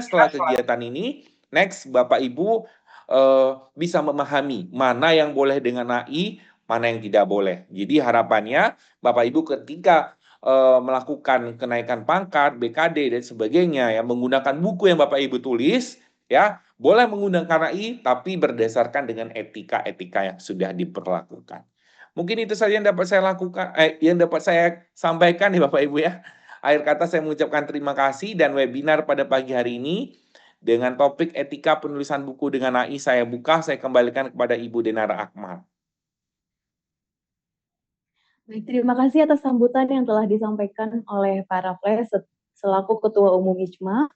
setelah kegiatan ini, next Bapak Ibu bisa memahami mana yang boleh dengan AI, mana yang tidak boleh. Jadi harapannya Bapak Ibu ketika melakukan kenaikan pangkat, BKD dan sebagainya ya menggunakan buku yang Bapak Ibu tulis ya, boleh menggunakan AI tapi berdasarkan dengan etika-etika yang sudah diperlakukan. Mungkin itu saja yang dapat saya lakukan, yang dapat saya sampaikan nih Bapak Ibu ya. Akhir kata saya mengucapkan terima kasih dan webinar pada pagi hari ini dengan topik etika penulisan buku dengan AI saya buka, saya kembalikan kepada Ibu Denara Akmal. Baik, terima kasih atas sambutan yang telah disampaikan oleh Pak Raffles selaku Ketua Umum IJMA.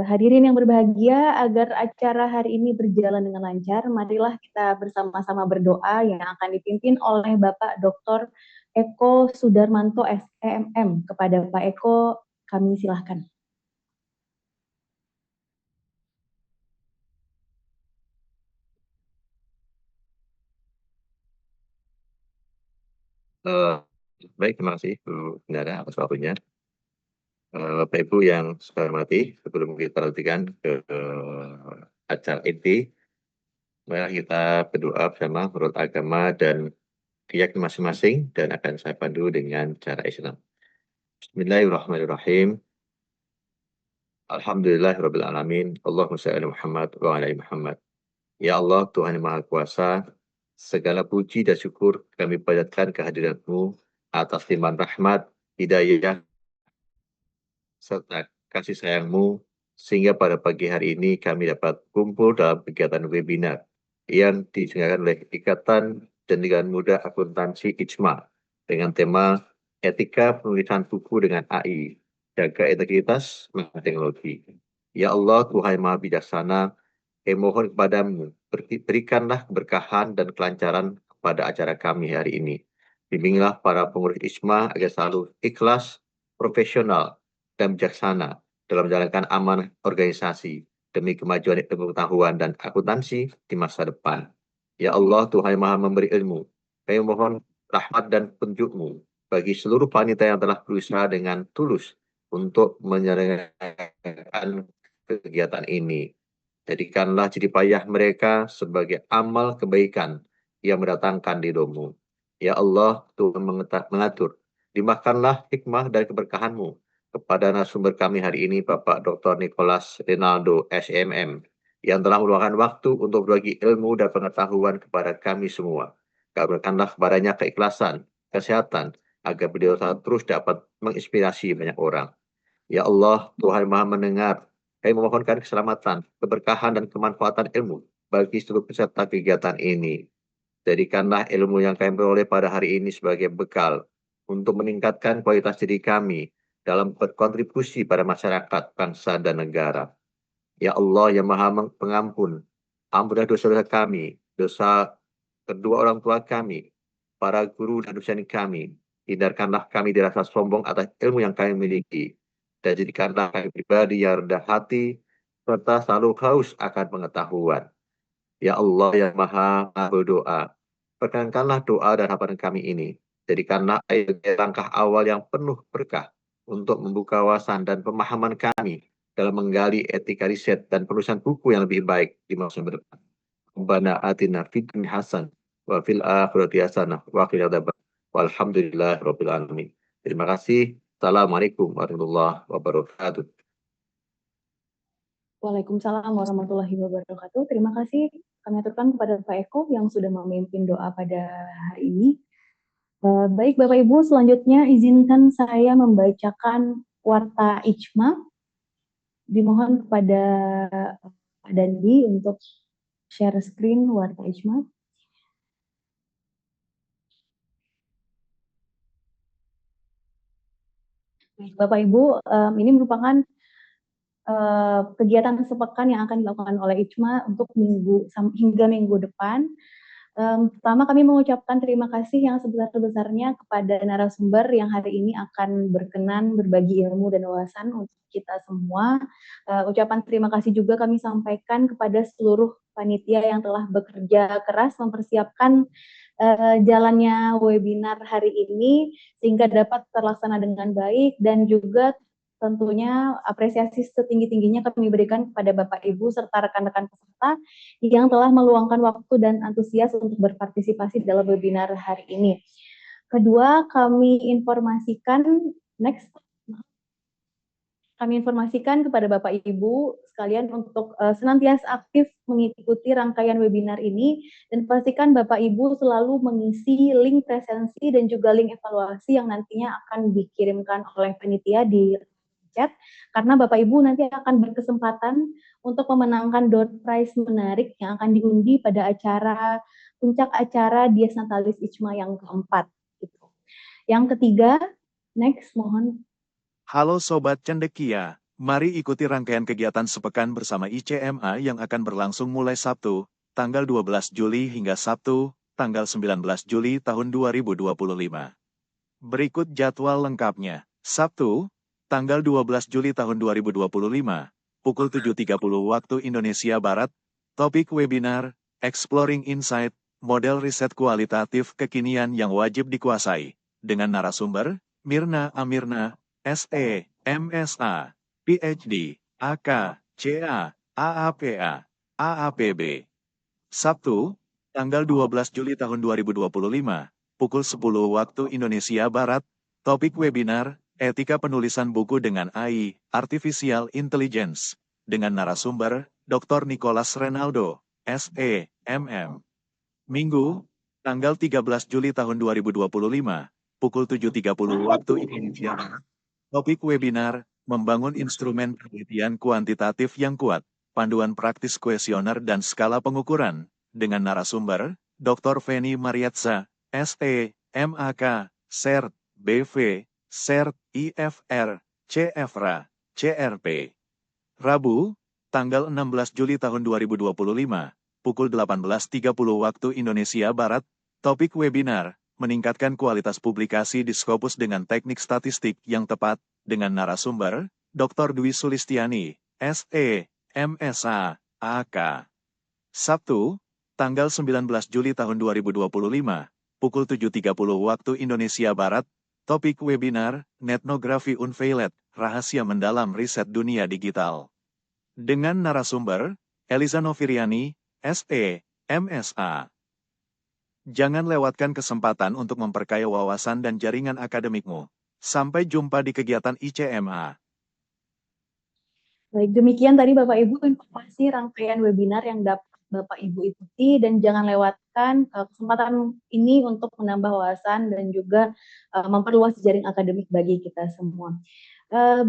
Hadirin yang berbahagia, agar acara hari ini berjalan dengan lancar, marilah kita bersama-sama berdoa yang akan dipimpin oleh Bapak Dr. Eko Sudarmanto SEMM. Kepada Pak Eko, kami silahkan. Baik, terima kasih Bu Nara atas waktunya. Bapak Ibu yang saya hormati, sebelum kita lanjutkan ke acara inti, mari kita berdoa bersama menurut agama dan keyakinan masing-masing dan akan saya pandu dengan cara Islam. Bismillahirrahmanirrahim. Alhamdulillahirrabbilalamin. Allahumma shalli ala Muhammad wa ala Muhammad. Ya Allah, Tuhan yang Maha Kuasa, segala puji dan syukur kami panjatkan kehadirat-Mu atas limpahan rahmat, hidayah, serta kasih sayang-Mu, sehingga pada pagi hari ini kami dapat kumpul dalam kegiatan webinar yang diselenggarakan oleh Ikatan Jenderal Muda Akuntansi IJMA dengan tema Etika Penulisan Buku dengan AI, Jaga Integritas Menggunakan Teknologi. Ya Allah, Tuhan yang Maha Bijaksana, kami mohon kepadamu, berikanlah keberkahan dan kelancaran kepada acara kami hari ini. Bimbinglah para pengurus IJMA agar selalu ikhlas, profesional, dan bijaksana dalam menjalankan amanah organisasi demi kemajuan ilmu pengetahuan dan akuntansi di masa depan. Ya Allah, Tuhan yang Maha memberi ilmu, kami mohon rahmat dan petunjuk-Mu bagi seluruh panitia yang telah berusaha dengan tulus untuk menyelenggarakan kegiatan ini. Jadikanlah jerih payah mereka sebagai amal kebaikan yang mendatangkan ridho-Mu. Ya Allah, Tuhan mengatur, limpahkanlah hikmah dan keberkahan-Mu kepada narasumber kami hari ini, Bapak Dr. Nicholas Rinaldo, SMM, yang telah meluangkan waktu untuk berbagi ilmu dan pengetahuan kepada kami semua. Kabulkanlah kepadanya keikhlasan, kesehatan, agar beliau terus dapat menginspirasi banyak orang. Ya Allah, Tuhan Maha mendengar, kami memohonkan keselamatan, keberkahan, dan kemanfaatan ilmu bagi seluruh peserta kegiatan ini. Jadikanlah ilmu yang kami peroleh pada hari ini sebagai bekal untuk meningkatkan kualitas diri kami dalam berkontribusi pada masyarakat, bangsa, dan negara. Ya Allah yang Maha Pengampun, ampunilah dosa-dosa kami, dosa kedua orang tua kami, para guru dan dosen kami. Hindarkanlah kami dari rasa sombong atas ilmu yang kami miliki, dan jadikanlah kami pribadi yang rendah hati, serta selalu haus akan pengetahuan. Ya Allah yang Maha berdoa, perkenankanlah doa dan harapan kami ini. Jadikanlah langkah awal yang penuh berkah untuk membuka wawasan dan pemahaman kami dalam menggali etika riset dan penulisan buku yang lebih baik di masa depan. Rabbana atina fid dunya hasanah wa fil akhirati hasanah wa qina adzabannar. Walhamdulillahirabbil alamin. Terima kasih. Assalamualaikum warahmatullahi wabarakatuh. Waalaikumsalam warahmatullahi wabarakatuh. Terima kasih kami aturkan kepada Pak Eko yang sudah memimpin doa pada hari ini. Baik Bapak Ibu, selanjutnya izinkan saya membacakan warta IJMA. Dimohon kepada Pak Dandi untuk share screen warta IJMA. Bapak Ibu, ini merupakan kegiatan sepekan yang akan dilakukan oleh IJMA untuk hingga minggu depan. Pertama kami mengucapkan terima kasih yang sebesar-besarnya kepada narasumber yang hari ini akan berkenan berbagi ilmu dan wawasan untuk kita semua. Ucapan terima kasih juga kami sampaikan kepada seluruh panitia yang telah bekerja keras mempersiapkan jalannya webinar hari ini sehingga dapat terlaksana dengan baik, dan juga tentunya apresiasi setinggi-tingginya kami berikan kepada Bapak Ibu serta rekan-rekan peserta yang telah meluangkan waktu dan antusias untuk berpartisipasi dalam webinar hari ini. Kedua, kami informasikan kepada Bapak Ibu sekalian untuk senantiasa aktif mengikuti rangkaian webinar ini dan pastikan Bapak Ibu selalu mengisi link presensi dan juga link evaluasi yang nantinya akan dikirimkan oleh panitia di chat, karena Bapak Ibu nanti akan berkesempatan untuk memenangkan door prize menarik yang akan diundi pada puncak acara Dies Natalis ICMA yang keempat. Gitu. Yang ketiga, next mohon. Halo Sobat Cendekia, mari ikuti rangkaian kegiatan sepekan bersama ICMA yang akan berlangsung mulai Sabtu, tanggal 12 Juli hingga Sabtu, tanggal 19 Juli tahun 2025. Berikut jadwal lengkapnya. Sabtu, tanggal 12 Juli tahun 2025, pukul 7.30 waktu Indonesia Barat, topik webinar, Exploring Insight, Model Riset Kualitatif Kekinian yang Wajib Dikuasai, dengan narasumber, Mirna Amirna, SE, MSA, PhD, AK, CA, AAPA, AAPB. Sabtu, tanggal 12 Juli tahun 2025, pukul 10 waktu Indonesia Barat, topik webinar, Etika Penulisan Buku dengan AI, Artificial Intelligence, dengan narasumber, Dr. Nicholas Renaldo, SE, MM. Minggu, tanggal 13 Juli tahun 2025, pukul 7.30 waktu Indonesia Barat. Topik webinar, membangun instrumen penelitian kuantitatif yang kuat, panduan praktis kuesioner dan skala pengukuran, dengan narasumber, Dr. Feni Mariatsa, SE, MAK, SERT, BV, SERT, IFR, CFRA, CRP. Rabu, tanggal 16 Juli tahun 2025, pukul 18.30 waktu Indonesia Barat, topik webinar, meningkatkan kualitas publikasi di Scopus dengan teknik statistik yang tepat, dengan narasumber, Dr. Dwi Sulistiani, SE, MSA, AK. Sabtu, tanggal 19 Juli tahun 2025, pukul 7.30 waktu Indonesia Barat, topik webinar, Netnografi Unveiled, Rahasia Mendalam Riset Dunia Digital. Dengan narasumber, Eliza Noviriani, SE, MSA. Jangan lewatkan kesempatan untuk memperkaya wawasan dan jaringan akademikmu. Sampai jumpa di kegiatan ICMA. Baik, demikian tadi Bapak Ibu informasi rangkaian webinar yang dapat Bapak Ibu ikuti dan jangan lewatkan kesempatan ini untuk menambah wawasan dan juga memperluas jaring akademik bagi kita semua.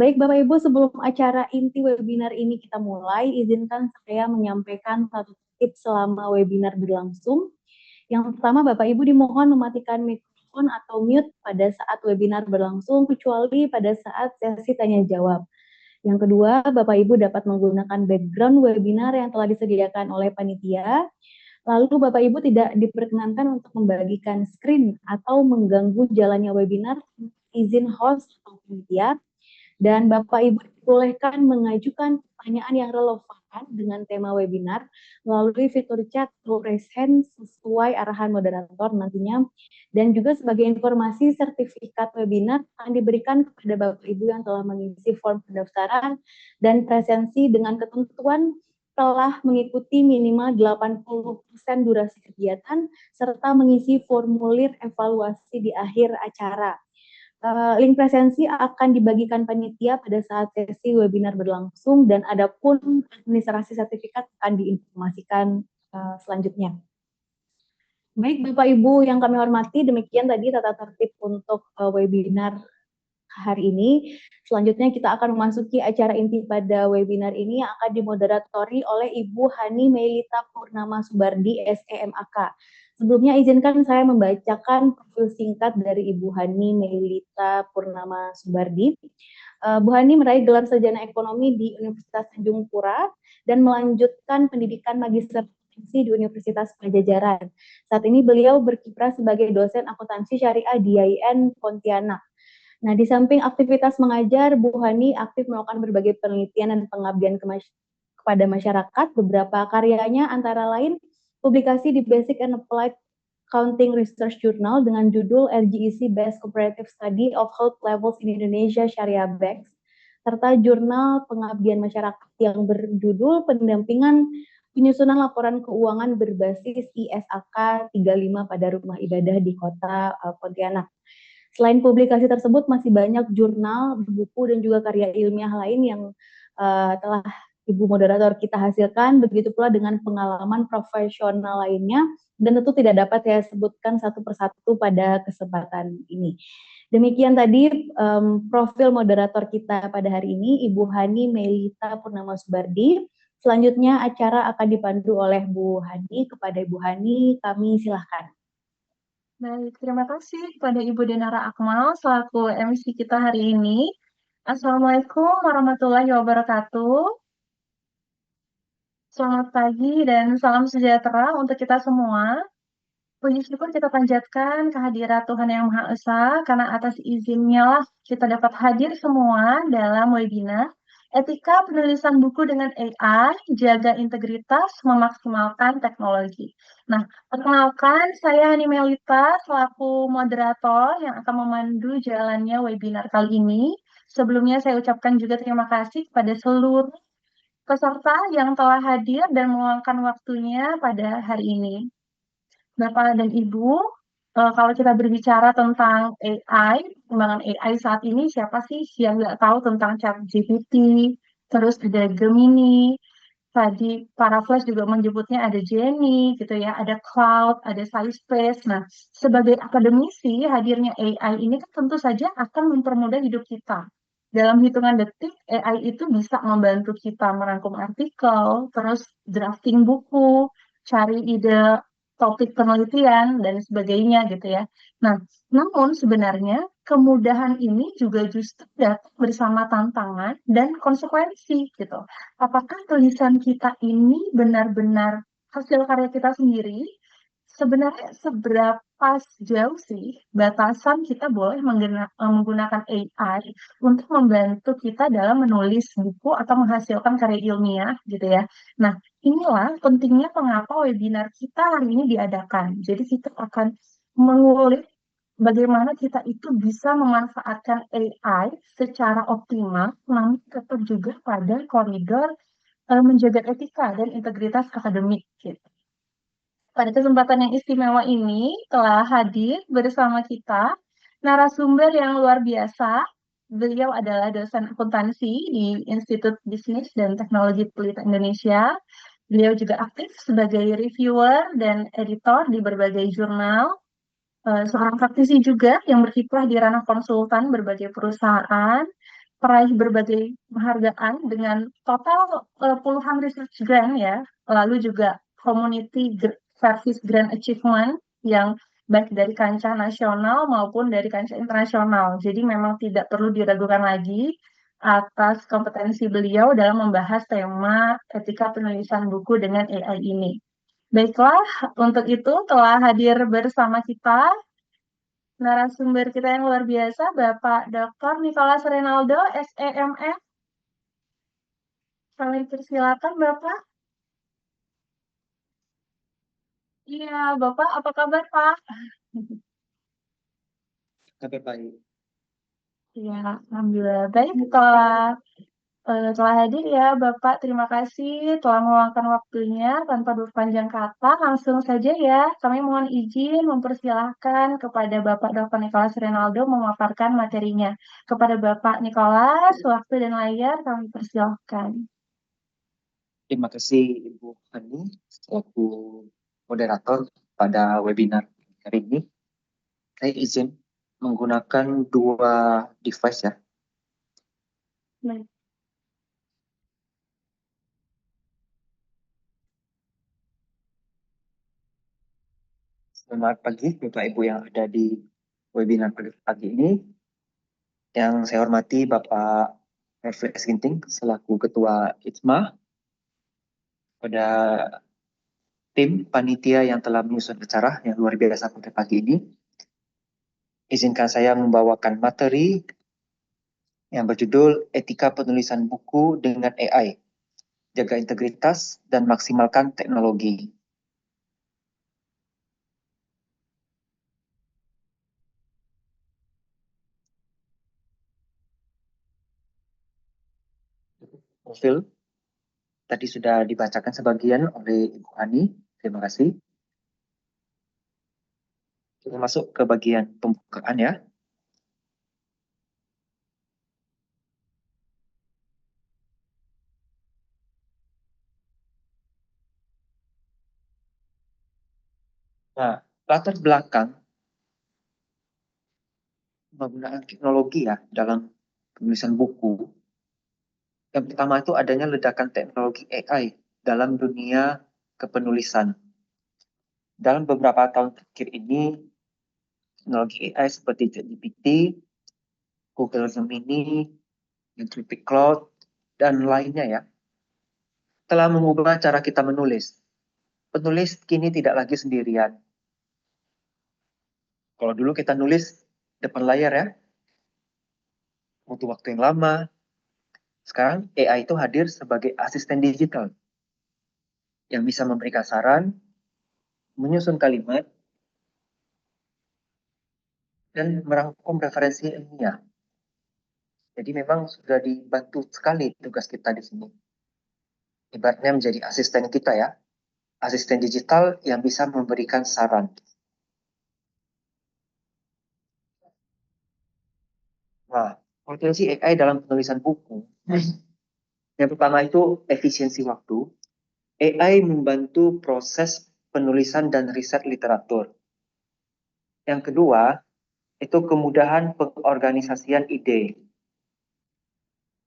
Baik Bapak Ibu, sebelum acara inti webinar ini kita mulai, izinkan saya menyampaikan satu tips selama webinar berlangsung. Yang pertama, Bapak Ibu dimohon mematikan mikrofon atau mute pada saat webinar berlangsung, kecuali pada saat sesi tanya jawab. Yang kedua, Bapak Ibu dapat menggunakan background webinar yang telah disediakan oleh panitia. Lalu Bapak Ibu tidak diperkenankan untuk membagikan screen atau mengganggu jalannya webinar, izin host atau panitia. Dan Bapak Ibu diperbolehkan mengajukan pertanyaan yang relevan dengan tema webinar melalui fitur chat atau raise hand sesuai arahan moderator nantinya. Dan juga sebagai informasi, sertifikat webinar akan diberikan kepada Bapak Ibu yang telah mengisi form pendaftaran dan presensi dengan ketentuan telah mengikuti minimal 80% durasi kegiatan serta mengisi formulir evaluasi di akhir acara. Link presensi akan dibagikan panitia pada saat sesi webinar berlangsung dan adapun administrasi sertifikat akan diinformasikan selanjutnya. Baik Bapak Ibu yang kami hormati, demikian tadi tata tertib untuk webinar hari ini. Selanjutnya kita akan memasuki acara inti pada webinar ini yang akan dimoderatori oleh Ibu Hani Melita Purnama Subardi, SEMAK. Sebelumnya izinkan saya membacakan profil singkat dari Ibu Hani Melita Purnama Subardi. Bu Hani meraih gelar sarjana ekonomi di Universitas Tanjung Pura dan melanjutkan pendidikan magister di Universitas Pajajaran. Saat ini beliau berkiprah sebagai dosen akuntansi syariah di IAIN Pontianak. Nah, di samping aktivitas mengajar, Bu Hani aktif melakukan berbagai penelitian dan pengabdian kepada masyarakat. Beberapa karyanya antara lain publikasi di Basic and Applied Accounting Research Journal dengan judul LGEC Best Comparative Study of Health Levels in Indonesia Sharia Banks. serta jurnal pengabdian masyarakat yang berjudul Pendampingan Penyusunan Laporan Keuangan Berbasis ISAK 35 pada Rumah Ibadah di Kota Pontianak. Selain publikasi tersebut, masih banyak jurnal, buku, dan juga karya ilmiah lain yang telah Ibu moderator kita hasilkan, begitu pula dengan pengalaman profesional lainnya, dan tentu tidak dapat saya sebutkan satu persatu pada kesempatan ini. Demikian tadi profil moderator kita pada hari ini, Ibu Hani Melita Purnama Subardi. Selanjutnya acara akan dipandu oleh Bu Hani. Kepada Ibu Hani, kami silahkan. Baik, terima kasih kepada Ibu Denara Akmal selaku MC kita hari ini. Assalamualaikum warahmatullahi wabarakatuh. Selamat pagi dan salam sejahtera untuk kita semua. Puji syukur kita panjatkan kehadirat Tuhan Yang Maha Esa, karena atas izinnya lah kita dapat hadir semua dalam webinar Etika Penulisan Buku dengan AI, Jaga Integritas, Memaksimalkan Teknologi. Nah, perkenalkan, saya Hani Melita selaku moderator yang akan memandu jalannya webinar kali ini. Sebelumnya saya ucapkan juga terima kasih kepada seluruh peserta yang telah hadir dan meluangkan waktunya pada hari ini. Bapak dan Ibu, kalau kita berbicara tentang AI, perkembangan AI saat ini, siapa sih yang nggak tahu tentang ChatGPT, terus ada Gemini, tadi para Flash juga menyebutnya ada Jenny, gitu ya, ada Cloud, ada Scilespace. Nah, sebagai akademisi, hadirnya AI ini kan tentu saja akan mempermudah hidup kita. Dalam hitungan detik, AI itu bisa membantu kita merangkum artikel, terus drafting buku, cari ide topik penelitian, dan sebagainya gitu ya. Nah, namun sebenarnya kemudahan ini juga justru datang bersama tantangan dan konsekuensi gitu. Apakah tulisan kita ini benar-benar hasil karya kita sendiri? Sebenarnya seberapa jauh sih batasan kita boleh menggunakan AI untuk membantu kita dalam menulis buku atau menghasilkan karya ilmiah gitu ya. Nah, inilah pentingnya mengapa webinar kita hari ini diadakan. Jadi kita akan mengulik bagaimana kita itu bisa memanfaatkan AI secara optimal, namun tetap juga pada koridor menjaga etika dan integritas akademik gitu. Pada kesempatan yang istimewa ini telah hadir bersama kita narasumber yang luar biasa. Beliau adalah dosen akuntansi di Institut Bisnis dan Teknologi Penelitian Indonesia. Beliau juga aktif sebagai reviewer dan editor di berbagai jurnal. Seorang praktisi juga yang berkiprah di ranah konsultan berbagai perusahaan, peraih berbagai penghargaan dengan total puluhan research grant ya, lalu juga community service grant achievement yang baik dari kancah nasional maupun dari kancah internasional. Jadi memang tidak perlu diragukan lagi atas kompetensi beliau dalam membahas tema etika penulisan buku dengan AI ini. Baiklah, untuk itu telah hadir bersama kita narasumber kita yang luar biasa, Bapak Dr. Nicholas Renaldo, SEMF. Kami persilakan, Bapak. Iya, Bapak, apa kabar, Pak? Kabar baik. Iya, alhamdulillah. Baik, telah hadir ya, Bapak. Terima kasih telah meluangkan waktunya tanpa berpanjang kata. Langsung saja ya, kami mohon izin mempersilahkan kepada Bapak Dr. Nicholas Renaldo memaparkan materinya. Kepada Bapak Nicholas, waktu dan layar kami persilahkan. Terima kasih Ibu Hani selaku moderator pada webinar hari ini. Saya izin menggunakan dua device ya. Baik. Selamat pagi Bapak Ibu yang ada di webinar pagi ini. Yang saya hormati Bapak Reflex Ginting selaku Ketua ITMA, pada tim panitia yang telah menyusun acara yang luar biasa pada pagi ini. Izinkan saya membawakan materi yang berjudul Etika Penulisan Buku dengan AI, Jaga Integritas dan Maksimalkan Teknologi. profil. Tadi sudah dibacakan sebagian oleh Ibu Ani. Terima kasih. Kita masuk ke bagian pembukaan ya. Nah, latar belakang penggunaan teknologi ya dalam penulisan buku. Yang pertama itu adanya ledakan teknologi AI dalam dunia kepenulisan. Dalam beberapa tahun terakhir ini, teknologi AI seperti ChatGPT, Google Gemini, Anthropic Claude, dan lainnya ya, telah mengubah cara kita menulis. Penulis kini tidak lagi sendirian. Kalau dulu kita nulis depan layar ya, butuh waktu yang lama. Sekarang AI itu hadir sebagai asisten digital yang bisa memberikan saran, menyusun kalimat, dan merangkum referensi ilmiah. Jadi memang sudah dibantu sekali tugas kita di sini. Ibaratnya menjadi asisten kita ya, asisten digital yang bisa memberikan saran. Nah, potensi AI dalam penulisan buku. Yang pertama itu efisiensi waktu. AI membantu proses penulisan dan riset literatur. Yang kedua, itu kemudahan pengorganisasian ide.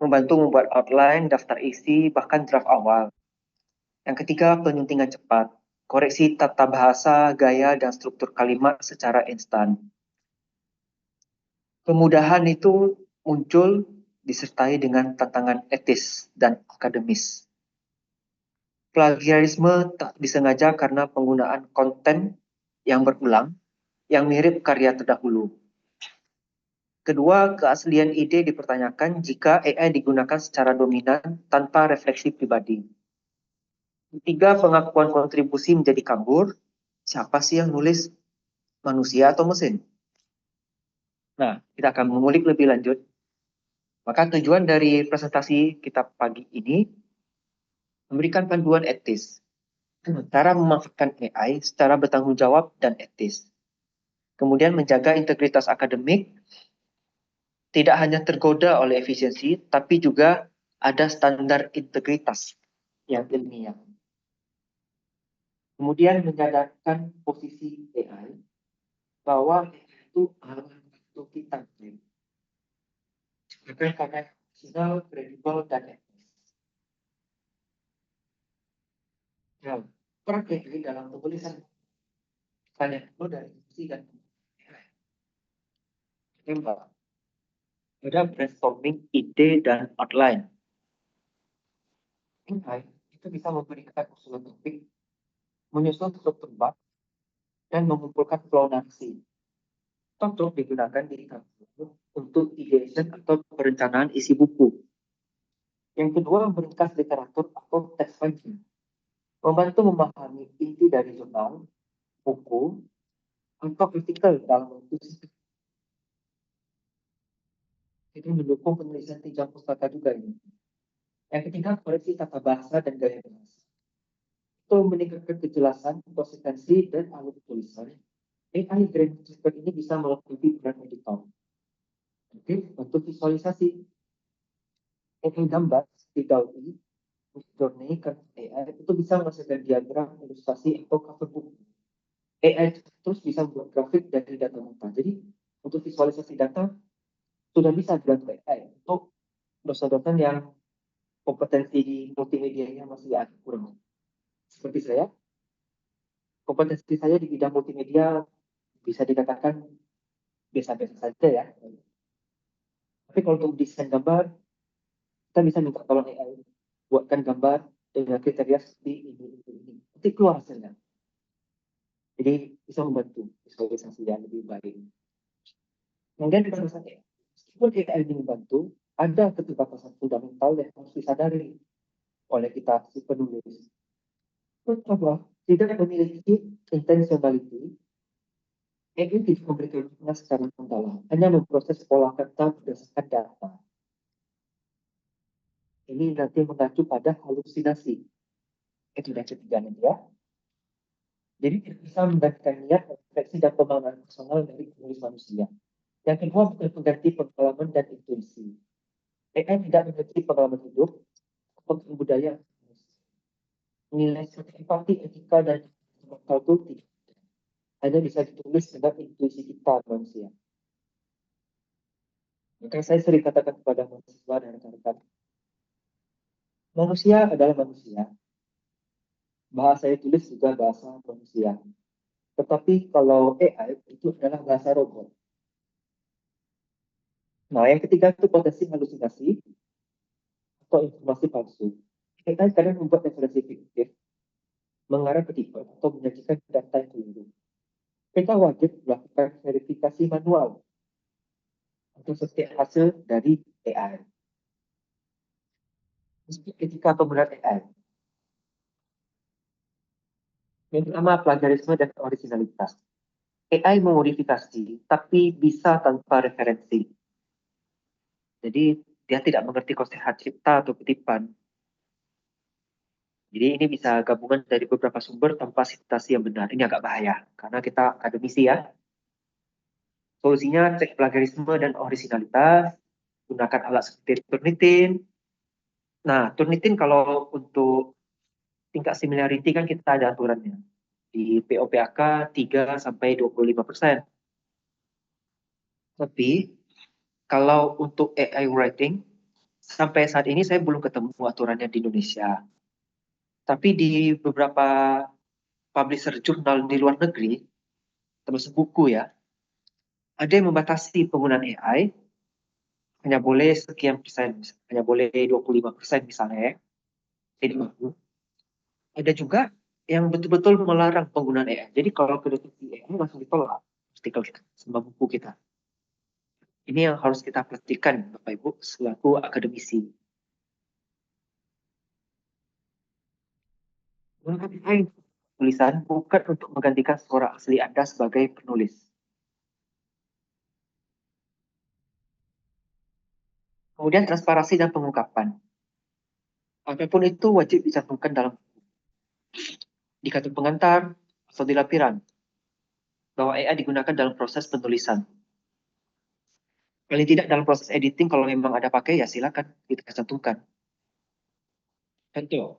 Membantu membuat outline, daftar isi, bahkan draft awal. Yang ketiga, penyuntingan cepat. Koreksi tata bahasa, gaya, dan struktur kalimat secara instan. Kemudahan itu muncul disertai dengan tantangan etis dan akademis. Plagiarisme tak disengaja karena penggunaan konten yang berulang, yang mirip karya terdahulu. Kedua, keaslian ide dipertanyakan jika AI digunakan secara dominan tanpa refleksi pribadi. Ketiga, pengakuan kontribusi menjadi kabur. Siapa sih yang nulis, manusia atau mesin? Nah, kita akan mengulik lebih lanjut. Maka tujuan dari presentasi kita pagi ini memberikan panduan etis. Cara memanfaatkan AI secara bertanggung jawab dan etis. Kemudian menjaga integritas akademik, tidak hanya tergoda oleh efisiensi, tapi juga ada standar integritas yang ilmiah. Kemudian menyadarkan posisi AI bahwa itu alat bantu kita. Karena profesional, kredibel, dan etis. Nah, peran AI dalam penulisan banyak dulu dari fungsi dan tembak. Ada brainstorming ide dan outline. AI itu bisa memberikan usulan topik, menyusun struktur bab, dan mengumpulkan flow narasi. Cocok digunakan di kampus untuk ideation atau perencanaan isi buku. Yang kedua, meringkas literatur atau text finding. Membantu memahami inti dari jurnal, buku, atau artikel dalam waktu singkat. Itu mendukung penulisan 3 pustaka juga ini. Yang ketiga, koreksi tata bahasa dan gaya bahasa. Itu meningkatkan kejelasan, konsistensi, dan alur tulisan. AI grammar ini bisa melengkapi peran editor. Oke, untuk visualisasi. AI gambar, DALL-E, Midjourney, AI itu bisa menghasilkan diagram, ilustrasi, atau cover buku. AI terus bisa membuat grafik dari data mentah. Jadi, untuk visualisasi data, sudah bisa dibantu AI. Untuk dosen-dosen yang kompetensi di multimedianya masih agak kurang. Seperti saya, kompetensi saya di bidang multimedia bisa dikatakan biasa-biasa saja ya. Tapi kalau untuk desain gambar, kita bisa minta tolong AI buatkan gambar dengan kriteria seperti ini. Nanti keluar hasilnya. Jadi bisa membantu visualisasi yang lebih baik. Kemudian batasan AI. Meskipun AI ini membantu, ada keterbatasan fundamental yang harus disadari oleh kita si penulis. Pertama, tidak memiliki intentionality. AI tidak memberikan makna secara mendalam, hanya memproses pola kata berdasarkan data. Ini nanti mengacu pada halusinasi. Itu yang ketiga nanti ya. Jadi tidak bisa menggantikan niat, refleksi, dan pemahaman personal dari penulis manusia. Yang kedua, bukan pengganti pengalaman dan intuisi. AI tidak memiliki pengalaman hidup atau budaya. Nilai seperti empati, etika, dan moral itu tidak hanya bisa ditulis dengan intuisi kita manusia. Maka saya sering katakan kepada mahasiswa dan rekan-rekan, manusia adalah manusia. Bahasa yang tulis juga bahasa manusia. Tetapi kalau AI itu adalah bahasa robot. Nah, yang ketiga itu potensi halusinasi atau informasi palsu. AI kadang membuat referensi fiktif, mengarah ke tipe atau menyajikan data yang keliru. Kita wajib melakukan verifikasi manual untuk setiap hasil dari AI. Meski etika penggunaan AI. Yang pertama, plagiarisme dan originalitas. AI memodifikasi, tapi bisa tanpa referensi. Jadi, dia tidak mengerti konsep hak cipta atau kutipan. Jadi, ini bisa gabungan dari beberapa sumber tanpa citasi yang benar. Ini agak bahaya, karena kita akademisi ya. Solusinya, cek plagiarisme dan originalitas, gunakan alat seperti Turnitin. Nah, Turnitin kalau untuk tingkat similarity kan kita ada aturannya. Di POPAK 3-25%. Tapi, kalau untuk AI writing, sampai saat ini saya belum ketemu aturannya di Indonesia. Tapi di beberapa publisher jurnal di luar negeri, termasuk buku ya, ada yang membatasi penggunaan AI, hanya boleh sekian persen, hanya boleh 25% misalnya, jadi bagus. Ada juga yang betul-betul melarang penggunaan AI. Jadi kalau kedeteksi AI langsung ditolak artikel kita, sama buku kita. Ini yang harus kita perhatikan, Bapak Ibu, selaku akademisi. Menggunakan AI tulisan bukan untuk menggantikan suara asli Anda sebagai penulis. Kemudian transparansi dan pengungkapan. Apapun itu wajib dicantumkan dalam buku. Di kartu pengantar atau di lampiran, bahwa AI digunakan dalam proses penulisan. Paling tidak dalam proses editing, kalau memang ada pakai, ya silakan kita cantumkan. Contoh,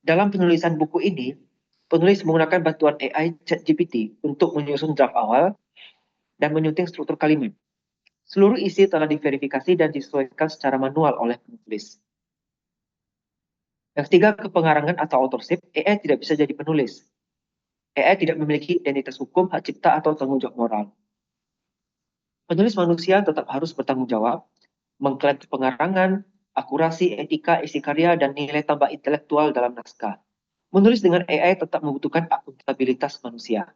dalam penulisan buku ini, penulis menggunakan bantuan AI ChatGPT untuk menyusun draft awal dan menyunting struktur kalimat. Seluruh isi telah diverifikasi dan disesuaikan secara manual oleh penulis. Yang ketiga, kepengarangan atau authorship, AI tidak bisa jadi penulis. AI tidak memiliki identitas hukum, hak cipta, atau tanggung jawab moral. Penulis manusia tetap harus bertanggung jawab, mengklaim kepengarangan, akurasi, etika, isi karya, dan nilai tambah intelektual dalam naskah. Menulis dengan AI tetap membutuhkan akuntabilitas manusia.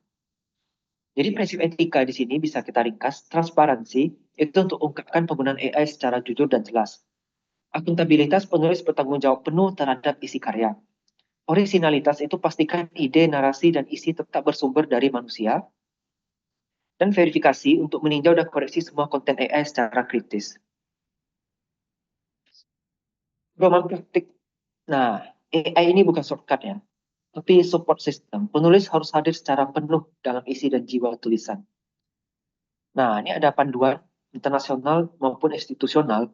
Jadi prinsip etika di sini bisa kita ringkas, transparansi itu untuk ungkapkan penggunaan AI secara jujur dan jelas. Akuntabilitas, penulis bertanggung jawab penuh terhadap isi karya. Originalitas itu pastikan ide, narasi, dan isi tetap bersumber dari manusia. Dan verifikasi untuk meninjau dan koreksi semua konten AI secara kritis. Pedoman praktik. Nah, AI ini bukan shortcut ya, tapi support system. Penulis harus hadir secara penuh dalam isi dan jiwa tulisan. Nah, ini ada panduan internasional maupun institusional.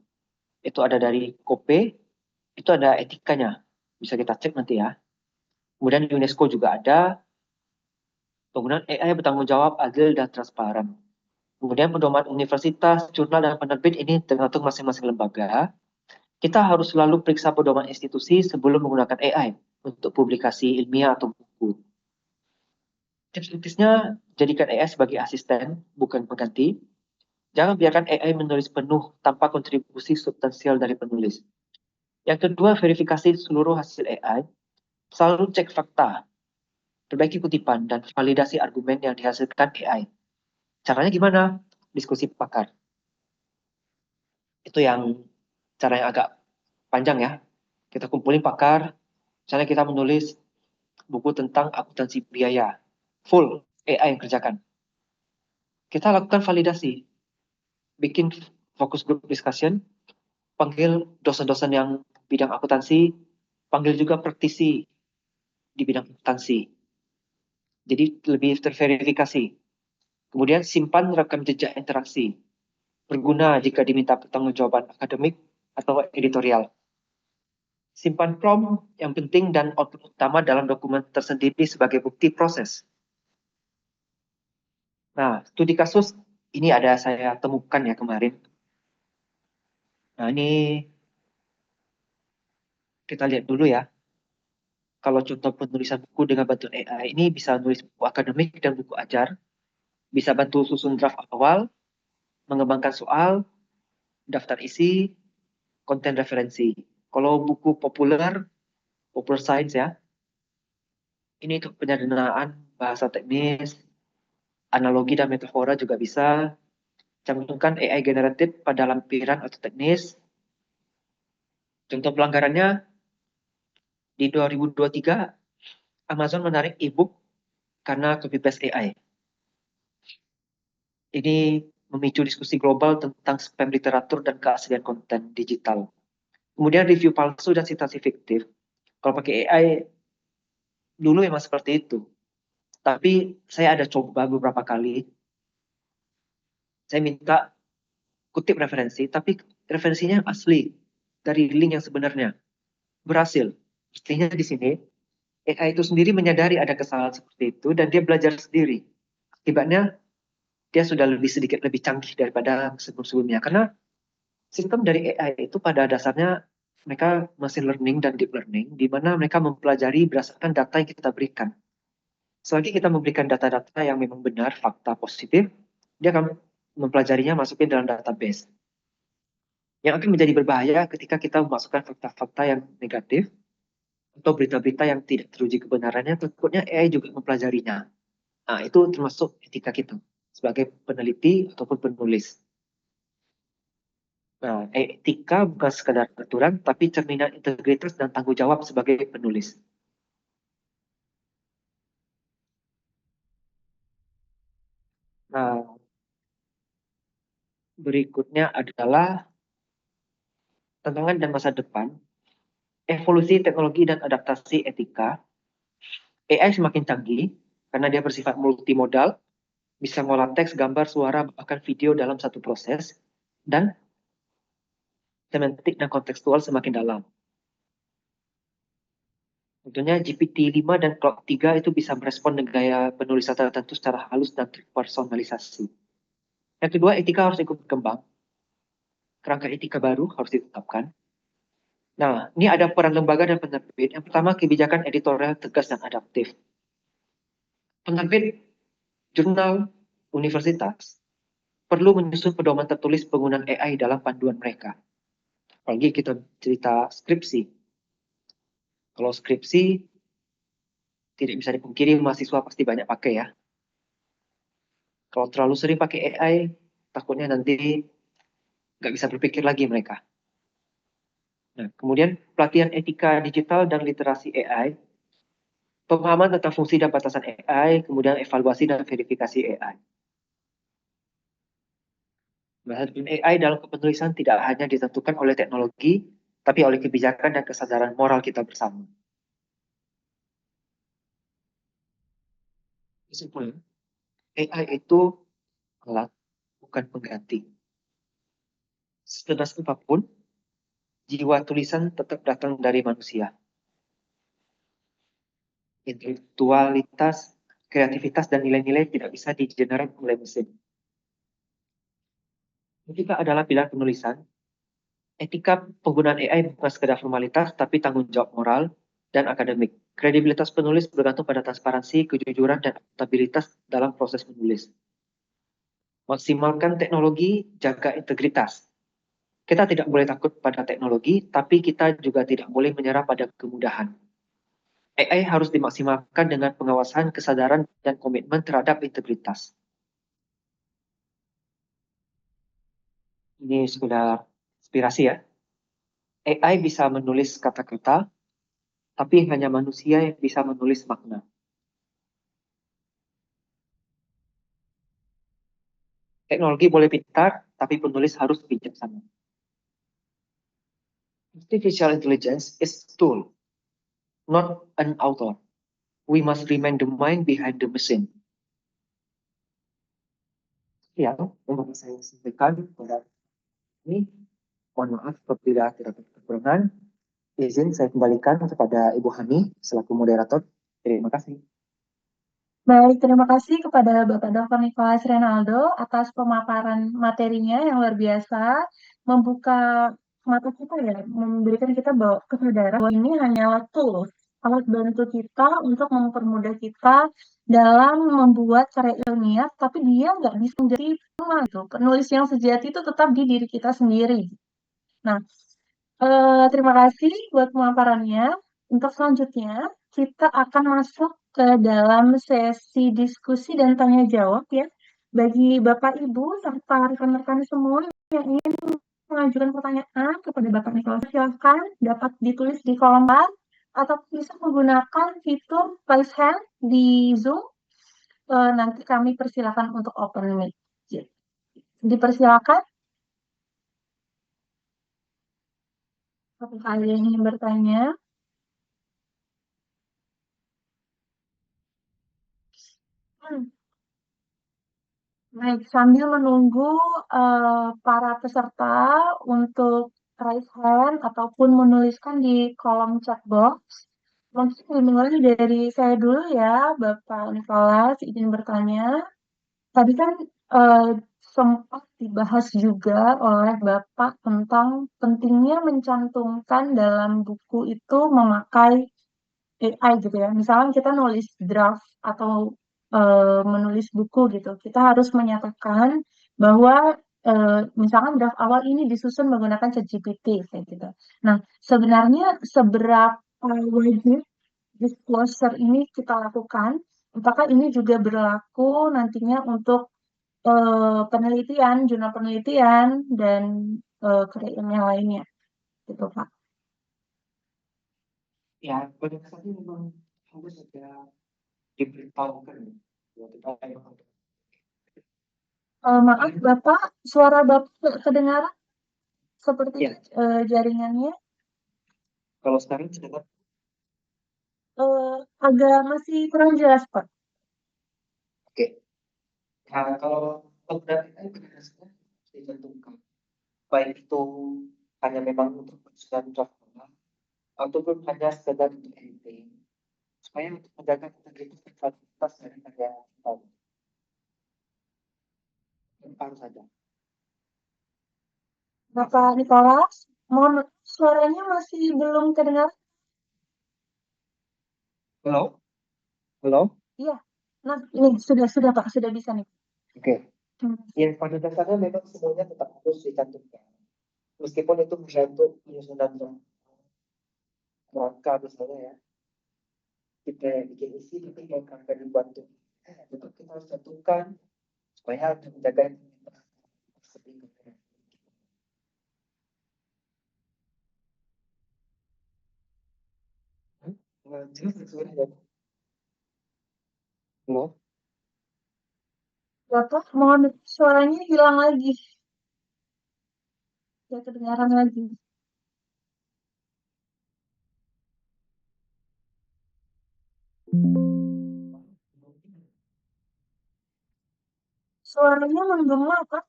Itu ada dari KOPE, itu ada etikanya. Bisa kita cek nanti ya. Kemudian UNESCO juga ada. Penggunaan AI bertanggung jawab, adil, dan transparan. Kemudian pedoman universitas, jurnal, dan penerbit ini tergantung masing-masing lembaga. Kita harus selalu periksa pedoman institusi sebelum menggunakan AI untuk publikasi ilmiah atau buku. Tips-tipsnya, jadikan AI sebagai asisten, bukan pengganti. Jangan biarkan AI menulis penuh tanpa kontribusi substansial dari penulis. Yang kedua, verifikasi seluruh hasil AI. Selalu cek fakta, perbaiki kutipan, dan validasi argumen yang dihasilkan AI. Caranya gimana? Diskusi pakar. Itu yang cara yang agak panjang ya. Kita kumpulin pakar, misalnya kita menulis buku tentang akuntansi biaya. Full AI yang kerjakan. Kita lakukan validasi. Bikin focus group discussion, panggil dosen-dosen yang bidang akuntansi, panggil juga praktisi di bidang akuntansi. Jadi lebih terverifikasi. Kemudian simpan rekam jejak interaksi. Berguna jika diminta pertanggungjawaban akademik atau editorial. Simpan prompt yang penting dan output utama dalam dokumen tersendiri sebagai bukti proses. Nah, studi kasus ini ada saya temukan ya kemarin. Nah, ini kita lihat dulu ya. Kalau contoh penulisan buku dengan bantuan AI ini bisa nulis buku akademik dan buku ajar, bisa bantu susun draft awal, mengembangkan soal, daftar isi, konten referensi. Kalau buku popular science ya, ini untuk penyederhanaan bahasa teknis, analogi dan metafora juga bisa. Cantumkan AI generated pada lampiran atau teknis. Contoh pelanggarannya, di 2023, Amazon menarik e-book karena copy paste AI. Ini memicu diskusi global tentang spam literatur dan keaslian konten digital. Kemudian review palsu dan citasi fiktif. Kalau pakai AI, dulu memang seperti itu. Tapi saya ada coba beberapa kali. Saya minta kutip referensi, tapi referensinya asli dari link yang sebenarnya. Berhasil. Artinya di sini, AI itu sendiri menyadari ada kesalahan seperti itu dan dia belajar sendiri. Akibatnya, dia sudah sedikit lebih canggih daripada sebelum-sebelumnya. Karena sistem dari AI itu pada dasarnya mereka machine learning dan deep learning, di mana mereka mempelajari berdasarkan data yang kita berikan. Selagi kita memberikan data-data yang memang benar, fakta positif, dia akan mempelajarinya masukin dalam database. Yang akan menjadi berbahaya ketika kita memasukkan fakta-fakta yang negatif atau berita-berita yang tidak teruji kebenarannya, takutnya AI juga mempelajarinya. Nah, itu termasuk etika kita sebagai peneliti ataupun penulis. Nah, etika bukan sekadar aturan, tapi cerminan integritas dan tanggung jawab sebagai penulis. Nah, berikutnya adalah tantangan dan masa depan, evolusi teknologi dan adaptasi etika. AI semakin canggih karena dia bersifat multimodal, bisa mengolah teks, gambar, suara, bahkan video dalam satu proses, dan semantik dan kontekstual semakin dalam. Tentunya GPT-5 dan Claude 3 itu bisa merespon dengan gaya penulisan tertentu secara halus dan terpersonalisasi. Yang kedua, etika harus ikut berkembang. Kerangka etika baru harus ditetapkan. Nah, ini ada peran lembaga dan penerbit. Yang pertama, kebijakan editorial tegas dan adaptif. Penerbit jurnal universitas perlu menyusun pedoman tertulis penggunaan AI dalam panduan mereka. Apalagi kita cerita skripsi. Kalau skripsi, tidak bisa dipungkiri mahasiswa pasti banyak pakai ya. Kalau terlalu sering pakai AI, takutnya nanti nggak bisa berpikir lagi mereka. Nah, kemudian pelatihan etika digital dan literasi AI, pemahaman tentang fungsi dan batasan AI, kemudian evaluasi dan verifikasi AI. Bahasa AI dalam kepenulisan tidak hanya ditentukan oleh teknologi, tapi oleh kebijakan dan kesadaran moral kita bersama. Kesimpulan, AI itu alat, bukan pengganti. Secerdas apapun, jiwa tulisan tetap datang dari manusia. Intelektualitas, kreativitas, dan nilai-nilai tidak bisa digenerate oleh mesin. Etika adalah pilar penulisan. Etika penggunaan AI bukan sekedar formalitas, tapi tanggung jawab moral dan akademik. Kredibilitas penulis bergantung pada transparansi, kejujuran, dan akuntabilitas dalam proses menulis. Maksimalkan teknologi, jaga integritas. Kita tidak boleh takut pada teknologi, tapi kita juga tidak boleh menyerah pada kemudahan. AI harus dimaksimalkan dengan pengawasan, kesadaran, dan komitmen terhadap integritas. Ini sudah inspirasi ya. AI bisa menulis kata-kata, tapi hanya manusia yang bisa menulis makna. Teknologi boleh pintar, tapi penulis harus bijaksana. Artificial intelligence is a tool, not an author. We must remain the mind behind the machine. Yang ingin saya sampaikan pada ini, mohon maaf apabila terdapat kekurangan. Izin saya kembalikan kepada Ibu Hani selaku moderator. Terima kasih. Baik, terima kasih kepada Bapak Dr. Nicholas Renaldo atas pemaparan materinya yang luar biasa, membuka mata kita ya, memberikan kita kesadaran bahwa ini hanyalah tools, alat bantu kita untuk mempermudah kita dalam membuat karya ilmiah, tapi dia nggak bisa menjadi sama gitu. Penulis yang sejati itu tetap di diri kita sendiri. Nah, terima kasih buat pemaparannya. Untuk selanjutnya, kita akan masuk ke dalam sesi diskusi dan tanya jawab ya. Bagi Bapak Ibu serta rekan-rekan semua yang ingin mengajukan pertanyaan kepada Bapak Nicholas, silakan dapat ditulis di kolom chat atau bisa menggunakan fitur raise hand di Zoom. Nanti kami persilakan untuk open mic. Dipersilakan. Apakah ada yang ingin bertanya? Baik, sambil menunggu para peserta untuk raise hand ataupun menuliskan di kolom chat box, mungkin dimulai dari saya dulu ya, Bapak Nicholas, izin bertanya. Tadi kan sempat dibahas juga oleh Bapak tentang pentingnya mencantumkan dalam buku itu memakai AI gitu ya. Misalnya kita nulis draft atau menulis buku gitu, kita harus menyatakan bahwa misalkan draft awal ini disusun menggunakan ChatGPT kayak gitu. Nah, sebenarnya seberapa wajib disclosure ini kita lakukan? Apakah ini juga berlaku nantinya untuk penelitian, jurnal penelitian dan karya ilmiah lainnya, gitu Pak? Ya, pada dasarnya memang harus ada diberitahukan. Maaf Bapak, suara Bapak nggak kedengaran seperti Ya. Jaringannya. Kalau sekarang terdengar Agak masih kurang jelas Pak. oke. Nah, kalau berarti kan pada dasarnya dicantumkan. Baik itu hanya memang untuk perusahaan draft ataupun hanya sekedar untuk editing, supaya untuk menjaga integritas dan kualitas dari karya kita. Harus ada. Bapak Nicholas, mohon suaranya masih belum kedengar. Halo? Halo? Iya. Nah, ini sudah Pak, sudah bisa nih. Oke. Ya, pada dasarnya memang semuanya tetap harus dicantumkan. Meskipun itu membantu penyusunan kerangka misalnya ya. Kita bikin isi, tapi kalau kerangka dibantu. Tetap kita harus cantumkan supaya menjaga integritas seperti itu. Jelas suaranya. Halo? Bapak, mohon suaranya hilang lagi. Ya, kedengaran lagi. Suaranya menggema Pak.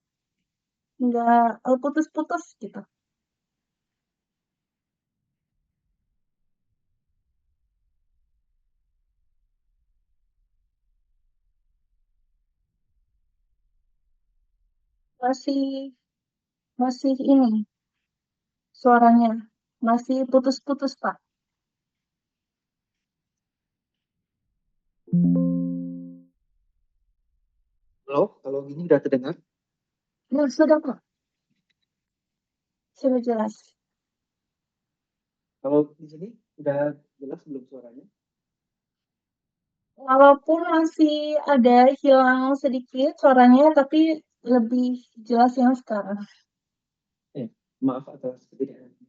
Nggak putus-putus gitu. Masih ini suaranya masih putus-putus Pak. Halo? Kalau ini udah terdengar? Ya, sudah Pak. Sudah jelas. Kalau di sini udah jelas belum suaranya? Walaupun masih ada hilang sedikit suaranya, tapi lebih jelas yang sekarang. Maaf atas ketidakadilan.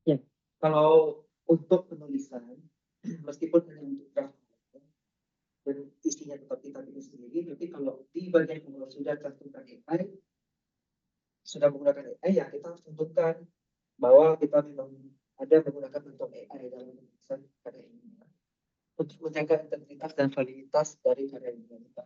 Ya, kalau untuk penulisan, meskipun hanya untuk draft dan isinya tetap kita bikin sendiri, tapi kalau di bagian awal sudah cantumkan AI, sudah menggunakan AI, ya kita harus tentukan bahwa kita memang ada menggunakan bentuk AI dalam penulisan karya ilmiah untuk menjaga integritas dan validitas dari karya ilmiah kita.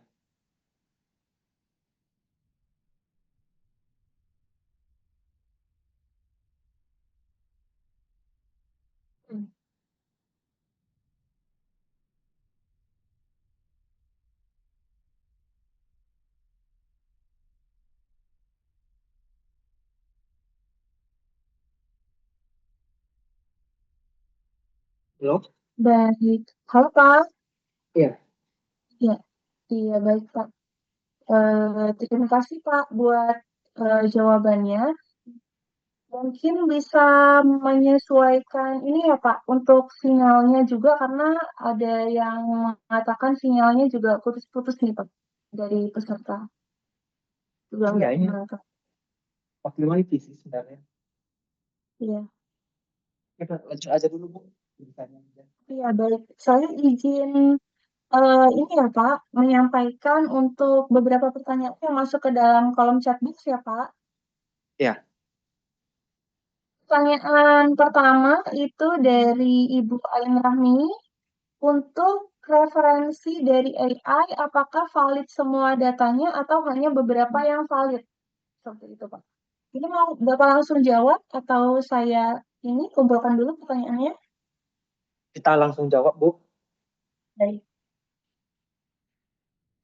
Belum? Baik. Halo, Pak. Iya. Ya, iya baik, Pak. Terima kasih, Pak, buat jawabannya. Mungkin bisa menyesuaikan ini ya, Pak, untuk sinyalnya juga karena ada yang mengatakan sinyalnya juga putus-putus nih, Pak, dari peserta. Juga Iya, nggak ini menangkap. waktu wifi sih sebenarnya. Iya. Kita lanjut aja dulu, Bu. Ditanya aja. Iya, baik. Saya izin ini ya, Pak, menyampaikan untuk beberapa pertanyaan yang masuk ke dalam kolom chat box ya, Pak. Iya. Pertanyaan pertama itu dari Ibu Ain Rahmi. Untuk referensi dari AI, apakah valid semua datanya atau hanya beberapa yang valid? Seperti itu, Pak. Ini mau Bapak langsung jawab atau saya ini kumpulkan dulu pertanyaannya? Kita langsung jawab, Bu. Baik.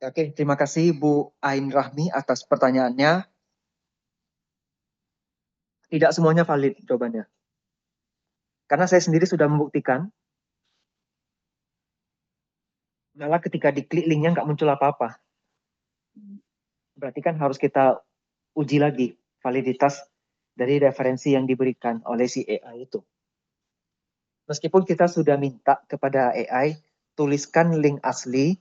Oke, terima kasih Bu Ain Rahmi atas pertanyaannya. Tidak semuanya valid jawabannya. Karena saya sendiri sudah membuktikan, malah ketika diklik linknya nggak muncul apa-apa. Berarti kan harus kita uji lagi validitas dari referensi yang diberikan oleh si AI itu. Meskipun kita sudah minta kepada AI, tuliskan link asli,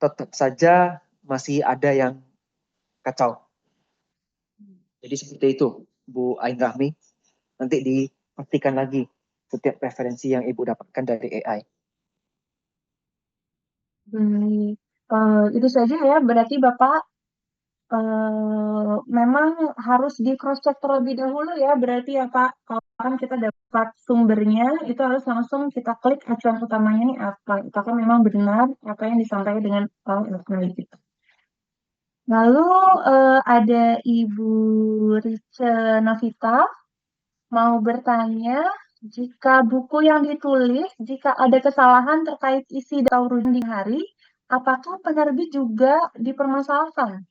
tetap saja masih ada yang kacau. Jadi seperti itu, Bu Ain Rahmi. Nanti dipastikan lagi setiap referensi yang Ibu dapatkan dari AI. Baik. Itu saja ya, berarti Bapak memang harus di cross check terlebih dahulu ya, berarti ya Pak, kalau kan kita dapat sumbernya, itu harus langsung kita klik acuan utamanya ini apa, apakah memang benar apa yang disampaikan dengan elektronik itu. Lalu ada Ibu Rice Novita mau bertanya, jika buku yang ditulis, jika ada kesalahan terkait isi atau rujukan di hari, apakah penerbit juga dipermasalahkan?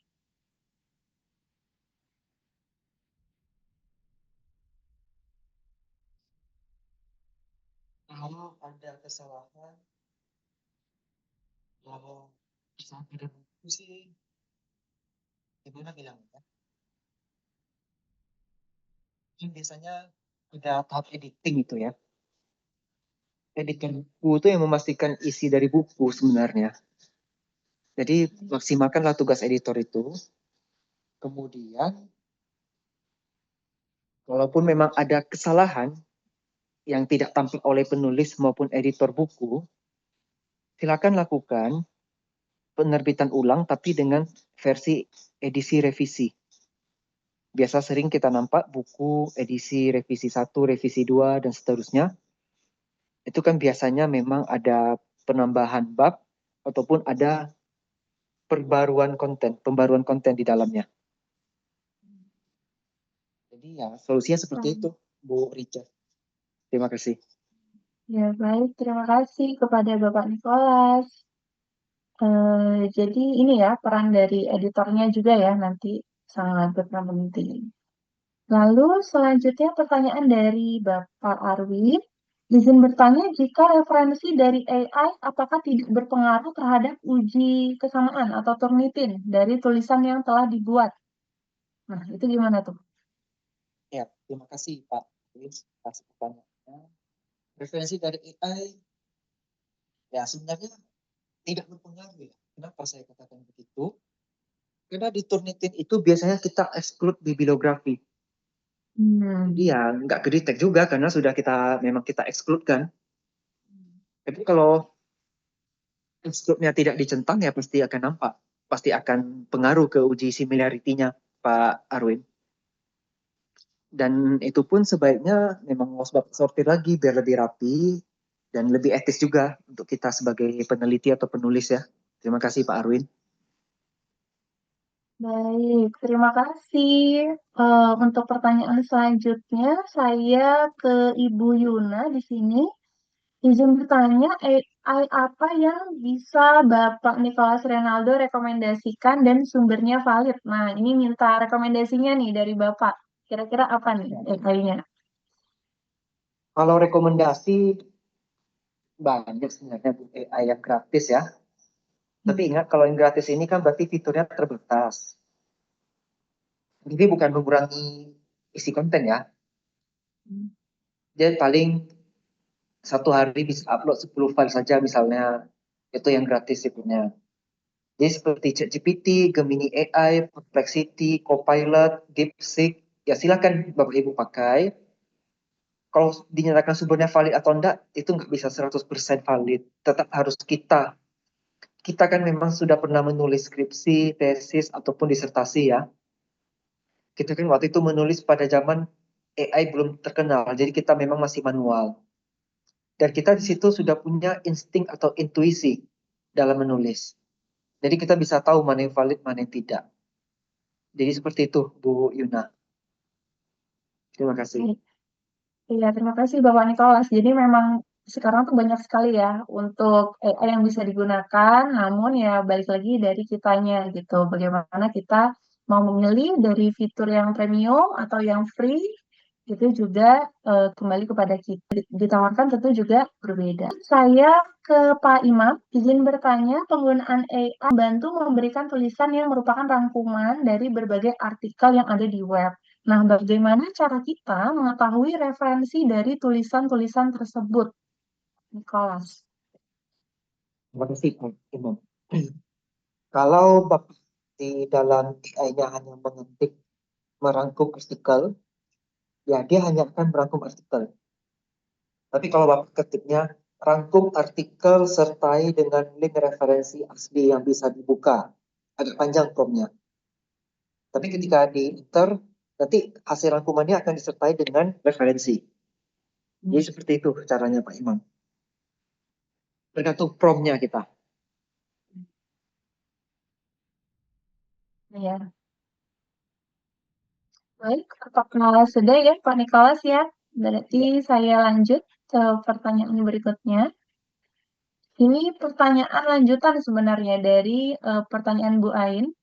Kalau ada kesalahan, kalau bisa beda buku sih, gimana bilangnya? Kan biasanya ada tahap editing itu ya. Editor buku itu yang memastikan isi dari buku sebenarnya. Jadi maksimalkanlah tugas editor itu. Kemudian, walaupun memang ada kesalahan yang tidak tampak oleh penulis maupun editor buku, silakan lakukan penerbitan ulang tapi dengan versi edisi revisi. Biasa sering kita nampak buku edisi revisi 1, revisi 2, dan seterusnya. Itu kan biasanya memang ada penambahan bab ataupun ada pembaruan konten di dalamnya. Jadi ya solusinya seperti itu, Bu Richard. Terima kasih. Ya, baik. Terima kasih kepada Bapak Nicholas. Jadi ini ya, peran dari editornya juga ya, nanti sangat berperan penting. Lalu selanjutnya pertanyaan dari Bapak Arwin. Izin bertanya, jika referensi dari AI apakah tidak berpengaruh terhadap uji kesamaan atau Turnitin dari tulisan yang telah dibuat? Nah, itu gimana tuh? Ya, terima kasih Pak Chris atas pertanyaannya. Referensi dari AI, ya sebenarnya tidak berpengaruh ya. Kenapa saya katakan begitu? Karena di Turnitin itu biasanya kita exclude bibliografi. Jadi ya nggak kedetek juga karena sudah memang kita exclude kan. Tapi kalau exclude-nya tidak dicentang ya pasti akan nampak. Pasti akan pengaruh ke uji similarity-nya Pak Arwin. Dan itu pun sebaiknya memang harus Bapak sortir lagi biar lebih rapi dan lebih etis juga untuk kita sebagai peneliti atau penulis ya. Terima kasih Pak Arwin. Baik, terima kasih. Untuk pertanyaan selanjutnya, saya ke Ibu Yuna di sini. Izin bertanya, AI apa yang bisa Bapak Nicholas Renaldo rekomendasikan dan sumbernya valid? Nah, ini minta rekomendasinya nih dari Bapak. Kira-kira apa nih AI-nya? Kalau rekomendasi banyak sebenarnya Bu, AI yang gratis ya. Tapi ingat kalau yang gratis ini kan berarti fiturnya terbatas. Jadi bukan mengurangi isi konten ya. Dia paling satu hari bisa upload 10 file saja misalnya. Itu yang gratis fiturnya. Jadi seperti ChatGPT, Gemini AI, Perplexity, Copilot, DeepSeek, ya silakan Bapak Ibu pakai. Kalau dinyatakan sumbernya valid atau enggak, itu nggak bisa 100% valid. Tetap harus kita. Kita kan memang sudah pernah menulis skripsi, tesis, ataupun disertasi ya. Kita kan waktu itu menulis pada zaman AI belum terkenal, jadi kita memang masih manual. Dan kita di situ sudah punya insting atau intuisi dalam menulis. Jadi kita bisa tahu mana yang valid, mana yang tidak. Jadi seperti itu, Bu Yuna. Terima kasih. Iya, terima kasih Bapak Nicholas. Jadi memang sekarang tuh banyak sekali ya untuk AI yang bisa digunakan, namun ya balik lagi dari kitanya gitu. Bagaimana kita mau memilih dari fitur yang premium atau yang free, itu juga kembali kepada kita. Ditawarkan tentu juga berbeda. Saya ke Pak Imam, izin bertanya, penggunaan AI membantu memberikan tulisan yang merupakan rangkuman dari berbagai artikel yang ada di web. Nah, bagaimana cara kita mengetahui referensi dari tulisan-tulisan tersebut, Nicholas? Terima kasih, Pak Imam. Kalau Bapak di dalam AI-nya hanya mengetik merangkum artikel, ya dia hanya akan merangkum artikel. Tapi kalau Bapak ketiknya rangkum artikel sertai dengan link referensi asli yang bisa dibuka, agak panjang promptnya. Tapi ketika di enter, nanti hasil rangkumannya akan disertai dengan referensi. Jadi seperti itu caranya Pak Imam. Tergantung promptnya kita. Ya. Baik, apakah sudah ya Pak Nicholas ya? Berarti saya lanjut ke pertanyaan berikutnya. Ini pertanyaan lanjutan sebenarnya dari pertanyaan Bu Ain.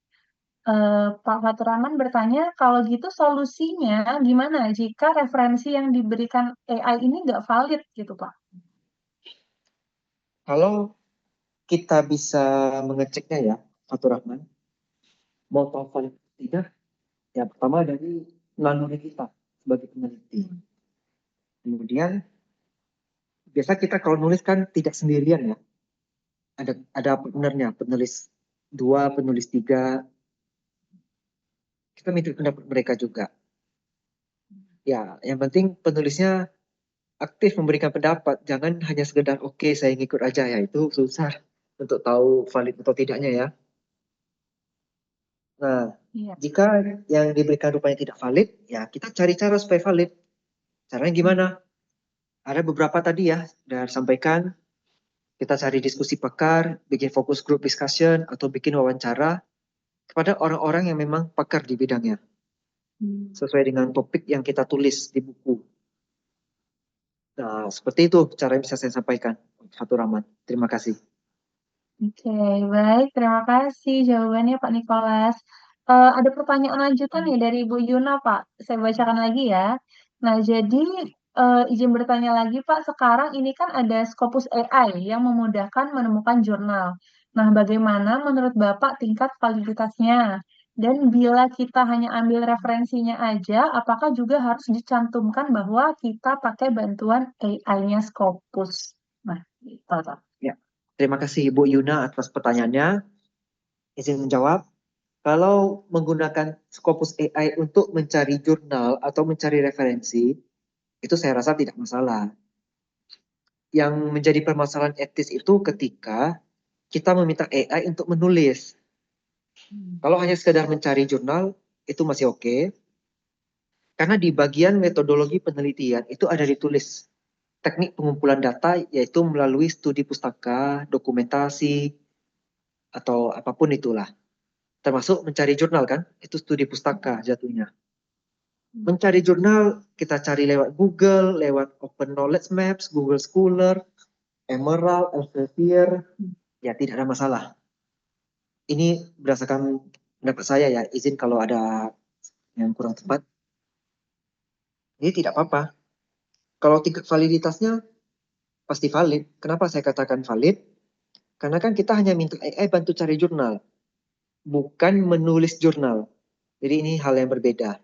Pak Fatur Rahman bertanya, kalau gitu solusinya gimana jika referensi yang diberikan AI ini nggak valid gitu Pak? Kalau kita bisa mengeceknya ya, Fatur Rahman, mau tahu valid atau tidak, ya pertama dari naluri kita sebagai peneliti. Kemudian biasa kita kalau nulis kan tidak sendirian ya. Ada partnernya, penulis 2, penulis 3. Kita minta pendapat mereka juga. Ya, yang penting penulisnya aktif memberikan pendapat, jangan hanya sekedar oke saya ngikut aja ya, itu susah untuk tahu valid atau tidaknya ya. Nah, jika yang diberikan rupanya tidak valid, ya kita cari cara supaya valid. Caranya gimana? Ada beberapa tadi ya, sudah sampaikan. Kita cari diskusi pakar, bikin fokus group discussion, atau bikin wawancara kepada orang-orang yang memang pakar di bidangnya. Sesuai dengan topik yang kita tulis di buku. Nah, seperti itu cara yang bisa saya sampaikan. Fatur Rahman. Terima kasih. Oke, baik. Terima kasih jawabannya Pak Nicholas. Ada pertanyaan lanjutan nih dari Ibu Yuna, Pak. Saya bacakan lagi ya. Nah, jadi izin bertanya lagi, Pak. Sekarang ini kan ada Scopus AI yang memudahkan menemukan jurnal. Nah, bagaimana menurut Bapak tingkat validitasnya? Dan bila kita hanya ambil referensinya aja, apakah juga harus dicantumkan bahwa kita pakai bantuan AI-nya Scopus? Nah, gitu, Pak. Ya, terima kasih Ibu Yuna atas pertanyaannya. Izin menjawab. Kalau menggunakan Scopus AI untuk mencari jurnal atau mencari referensi, itu saya rasa tidak masalah. Yang menjadi permasalahan etis itu ketika kita meminta AI untuk menulis. Kalau hanya sekedar mencari jurnal, itu masih oke. Karena di bagian metodologi penelitian itu ada ditulis teknik pengumpulan data yaitu melalui studi pustaka, dokumentasi, atau apapun itulah. Termasuk mencari jurnal kan, itu studi pustaka jatuhnya. Mencari jurnal kita cari lewat Google, lewat Open Knowledge Maps, Google Scholar, Emerald, Elsevier, ya tidak ada masalah. Ini berdasarkan pendapat saya ya, izin kalau ada yang kurang tepat. Ini tidak apa-apa. Kalau tingkat validitasnya pasti valid. Kenapa saya katakan valid? Karena kan kita hanya minta AI bantu cari jurnal, bukan menulis jurnal. Jadi ini hal yang berbeda.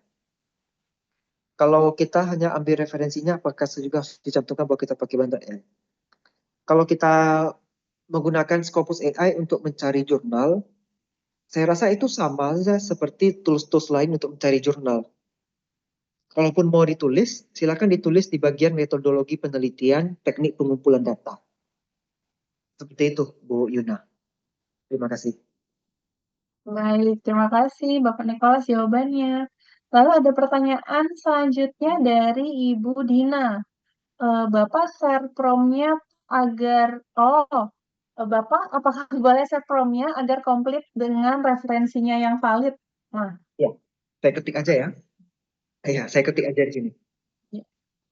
Kalau kita hanya ambil referensinya, apakah juga dicantumkan bahwa kita pakai bantu AI? Kalau kita menggunakan Scopus AI untuk mencari jurnal, saya rasa itu sama saja seperti tools-tools lain untuk mencari jurnal. Kalaupun mau ditulis, silakan ditulis di bagian metodologi penelitian, teknik pengumpulan data. Seperti itu, Bu Yuna. Terima kasih. Baik, terima kasih Bapak Nicholas jawabannya. Lalu ada pertanyaan selanjutnya dari Ibu Dina. Bapak share promnya agar, Bapak apakah boleh share promnya agar komplit dengan referensinya yang valid? Nah, Ya, saya ketik aja ya. Iya, saya ketik aja di sini.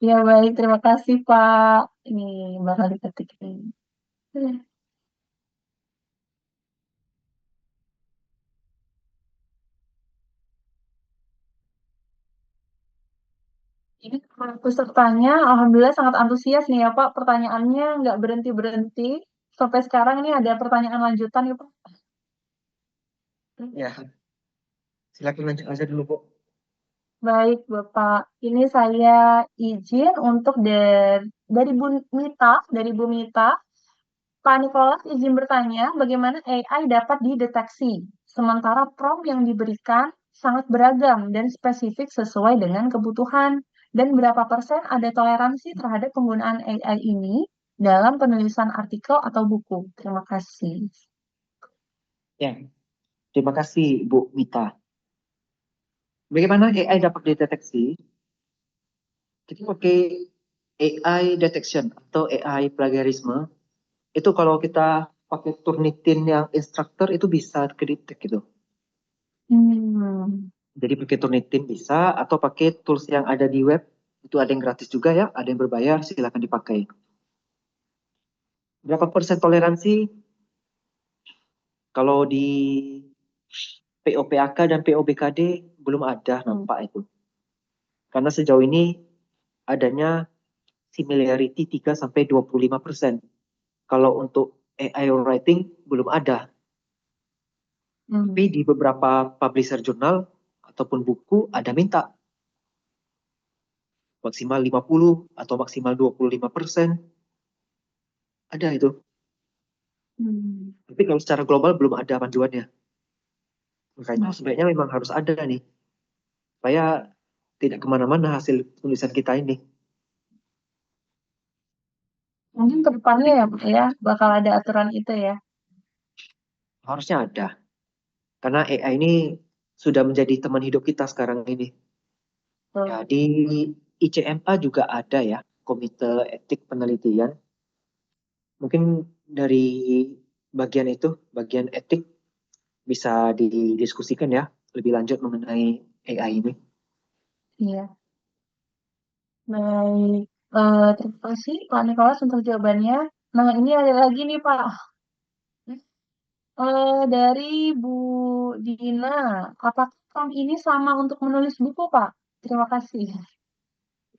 ya baik, terima kasih Pak. Ini bakal diketik ini. Ini pesertanya, alhamdulillah sangat antusias nih ya Pak. Pertanyaannya nggak berhenti-berhenti. Sampai sekarang ini ada pertanyaan lanjutan ya Pak. Ya, silakan lanjut aja dulu, Bu. Baik Bapak, ini saya izin untuk dari Bu Mita, Pak Nicholas izin bertanya bagaimana AI dapat dideteksi, sementara prompt yang diberikan sangat beragam dan spesifik sesuai dengan kebutuhan, dan berapa persen ada toleransi terhadap penggunaan AI ini dalam penulisan artikel atau buku. Terima kasih. Ya, terima kasih Bu Mita. Bagaimana AI dapat dideteksi? Kita pakai AI detection atau AI plagiarisme. Itu kalau kita pakai Turnitin yang instructor itu bisa kedetek gitu. Jadi pakai Turnitin bisa atau pakai tools yang ada di web. Itu ada yang gratis juga ya, ada yang berbayar, silakan dipakai. Berapa persen toleransi? Kalau di POPAK dan POBKD belum ada nampak itu. Karena sejauh ini adanya similarity 3-25%. Kalau untuk AI writing belum ada. Tapi di beberapa publisher jurnal ataupun buku ada minta maksimal 50 atau maksimal 25%. Ada itu. Tapi kalau secara global belum ada panduannya. Makanya sebaiknya memang harus ada nih. Supaya tidak kemana-mana hasil tulisan kita ini. Mungkin ke depannya ya Pak ya, bakal ada aturan itu ya. Harusnya ada. Karena AI ini sudah menjadi teman hidup kita sekarang ini. Ya, di ICMA juga ada ya, Komite Etik Penelitian. Mungkin dari bagian itu, bagian etik, bisa didiskusikan ya, lebih lanjut mengenai AI ini. Iya. Baik, terima kasih Pak Nicholas untuk jawabannya. Nah, ini ada lagi nih Pak. Dari Bu Dina, apakah prompt ini sama untuk menulis buku Pak? Terima kasih.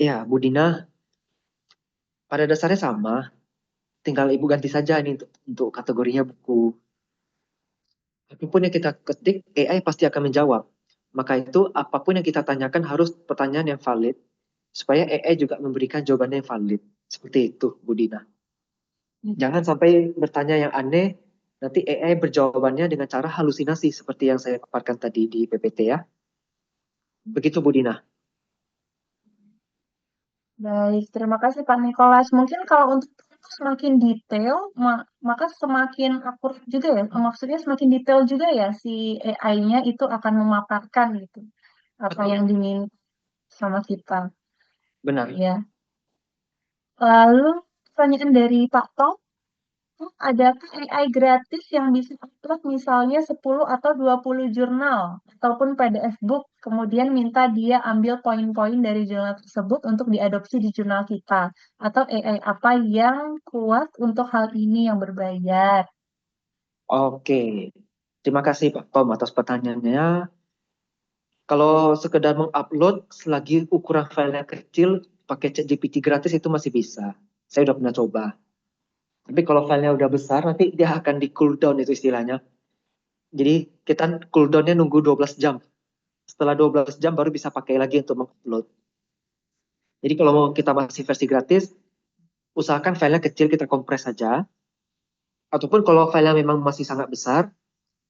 Ya, Bu Dina, pada dasarnya sama. Tinggal Ibu ganti saja ini untuk kategorinya buku. Apapun yang kita ketik, AI pasti akan menjawab. Maka itu, apapun yang kita tanyakan harus pertanyaan yang valid, supaya AI juga memberikan jawabannya yang valid. Seperti itu, Bu Dina. Jangan sampai bertanya yang aneh, nanti AI berjawabannya dengan cara halusinasi, seperti yang saya paparkan tadi di PPT ya. Begitu, Bu Dina. Baik, terima kasih Pak Nicholas. Mungkin kalau untuk semakin detail, maka semakin akurat juga ya. Maksudnya semakin detail juga ya si AI-nya itu akan memaparkan gitu. Apa Betul. yang diminta sama kita. Benar. Ya. Lalu pertanyaan dari Pak Tom, adakah AI gratis yang bisa upload misalnya 10 atau 20 jurnal ataupun PDF book, kemudian minta dia ambil poin-poin dari jurnal tersebut untuk diadopsi di jurnal kita? Atau AI apa yang kuat untuk hal ini yang berbayar? Oke. Terima kasih Pak Tom atas pertanyaannya. Kalau sekedar mengupload selagi ukuran filenya kecil pakai ChatGPT gratis itu masih bisa. Saya udah pernah coba. Tapi kalau filenya udah besar nanti dia akan di cooldown itu istilahnya. Jadi kita cooldownnya nunggu 12 jam. Setelah 12 jam baru bisa pakai lagi untuk mengupload. Jadi kalau mau kita masih versi gratis, usahakan filenya kecil kita kompres saja. Ataupun kalau filenya memang masih sangat besar,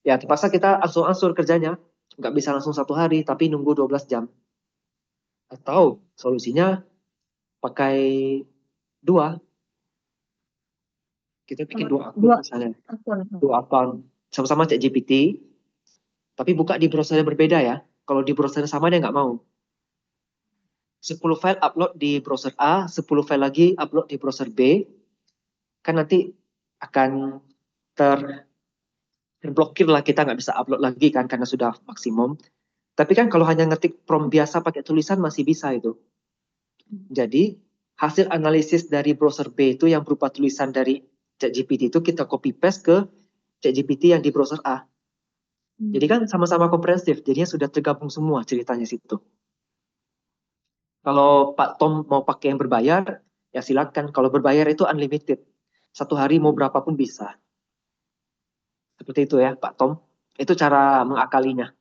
ya terpaksa kita angsur-angsur kerjanya. Nggak bisa langsung 1 hari, tapi nunggu 12 jam. Atau solusinya pakai 2. Kita bikin 2 akun Dua misalnya. akun. 2 akun. Sama-sama ChatGPT, tapi buka di browser yang berbeda ya. Kalau di browser yang sama dia nggak mau. 10 file upload di browser A, 10 file lagi upload di browser B. Kan nanti akan terblokir lah, kita nggak bisa upload lagi kan karena sudah maksimum. Tapi kan kalau hanya ngetik prompt biasa pakai tulisan masih bisa itu. Jadi hasil analisis dari browser B itu yang berupa tulisan dari ChatGPT itu kita copy paste ke ChatGPT yang di browser A. Jadi kan sama-sama komprehensif, jadinya sudah tergabung semua ceritanya situ. Kalau Pak Tom mau pakai yang berbayar, ya silakan. Kalau berbayar itu unlimited. 1 hari mau berapapun bisa. Seperti itu ya Pak Tom. Itu cara mengakalinya.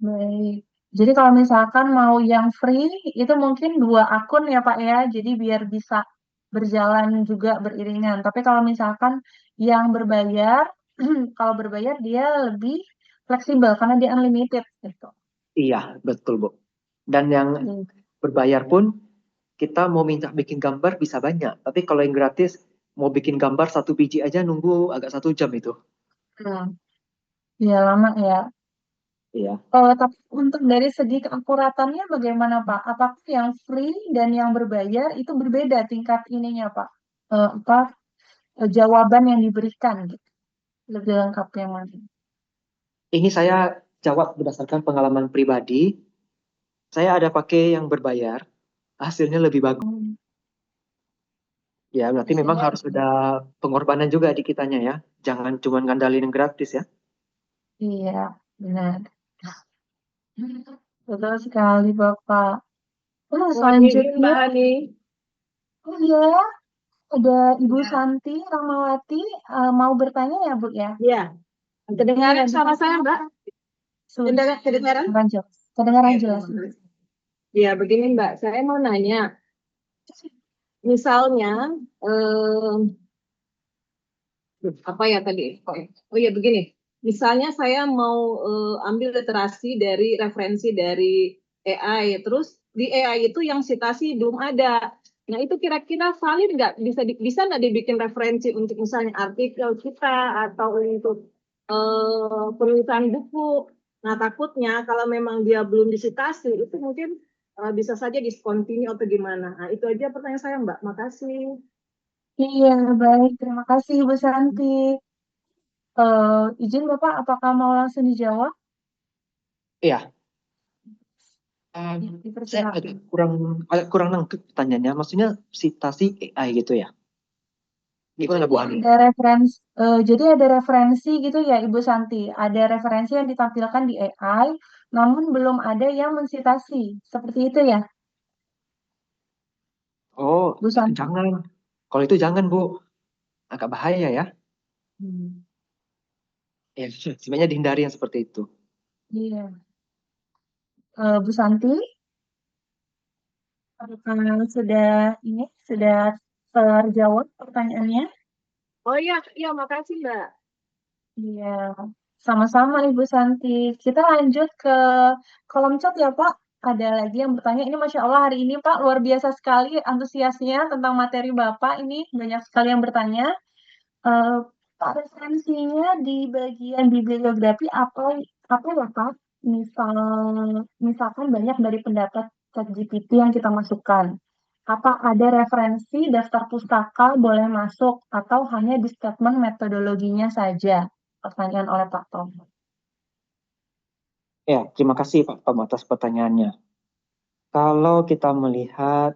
Baik. Jadi kalau misalkan mau yang free, itu mungkin 2 akun ya Pak ya, jadi biar bisa berjalan juga beriringan. Tapi kalau misalkan yang berbayar, kalau berbayar dia lebih fleksibel karena dia unlimited gitu. Iya, betul Bu. Dan yang berbayar pun kita mau minta bikin gambar bisa banyak. Tapi kalau yang gratis mau bikin gambar 1 biji aja nunggu agak 1 jam itu. Ya lama ya. Iya. Tapi untuk dari segi keakuratannya bagaimana Pak? Apakah yang free dan yang berbayar itu berbeda tingkat ininya Pak? Jawaban yang diberikan gitu. Lebih lengkap yang mana? Ini saya jawab berdasarkan pengalaman pribadi. Saya ada pakai yang berbayar, hasilnya lebih bagus. Ya, berarti memang harus ada pengorbanan juga di kitanya ya. Jangan cuma ngandalin yang gratis ya. Iya, benar. Betul sekali Bapak. Selanjutnya, oh iya, ada Ibu Santi Rahmawati mau bertanya ya Bu ya? Iya. Kedengaran sama saya Mbak? Kedengaran? Kedengaran jelas. Ya, begini Mbak, saya mau nanya. Misalnya, apa ya tadi? Oh ya begini, misalnya saya mau ambil literasi dari referensi dari AI, terus di AI itu yang citasi belum ada. Nah itu kira-kira valid nggak? Bisa nggak dibikin referensi untuk misalnya artikel kita atau untuk penulisan buku? Nah takutnya kalau memang dia belum disitasi itu mungkin bisa saja discontinue atau gimana. Nah itu aja pertanyaan saya Mbak. Makasih. Iya, baik. Terima kasih Ibu Santi. Izin Bapak, apakah mau langsung dijawab? Iya. Saya agak kurang nangkep pertanyaannya. Maksudnya citasi AI gitu ya? Gimana Bu Ani? Jadi ada referensi gitu ya Ibu Santi. Ada referensi yang ditampilkan di AI, namun belum ada yang mensitasi. Seperti itu ya? Oh, Bu Santi. jangan. Kalau itu jangan Bu. Agak bahaya ya. Ya, sebenarnya dihindari yang seperti itu. Iya. Bu Santi, apakah sudah terjawab pertanyaannya? Oh iya, makasih Mbak. Iya, sama-sama Ibu Santi. Kita lanjut ke kolom chat ya Pak. Ada lagi yang bertanya. Ini Masya Allah hari ini Pak luar biasa sekali antusiasnya tentang materi Bapak. Ini banyak sekali yang bertanya. Pak referensinya di bagian bibliografi apa ya Pak? misalkan banyak dari pendapat ChatGPT yang kita masukkan. Apa ada referensi daftar pustaka boleh masuk atau hanya di statement metodologinya saja? Pertanyaan oleh Pak Tom. Ya, terima kasih Pak Tom atas pertanyaannya. Kalau kita melihat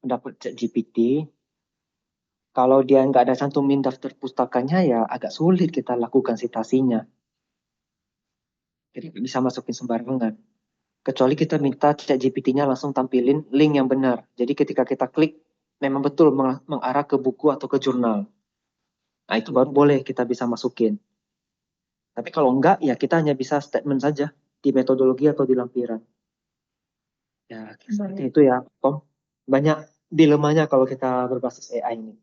pendapat ChatGPT, kalau dia nggak ada cantumin daftar pustakanya ya agak sulit kita lakukan citasinya. Jadi nggak bisa masukin sembarangan. Kecuali kita minta ChatGPT-nya langsung tampilin link yang benar. Jadi ketika kita klik, memang betul mengarah ke buku atau ke jurnal. Nah, itu baru boleh kita bisa masukin. Tapi kalau enggak, ya kita hanya bisa statement saja di metodologi atau di lampiran. Ya, seperti itu ya, Tom. Banyak dilemanya kalau kita berbasis AI ini.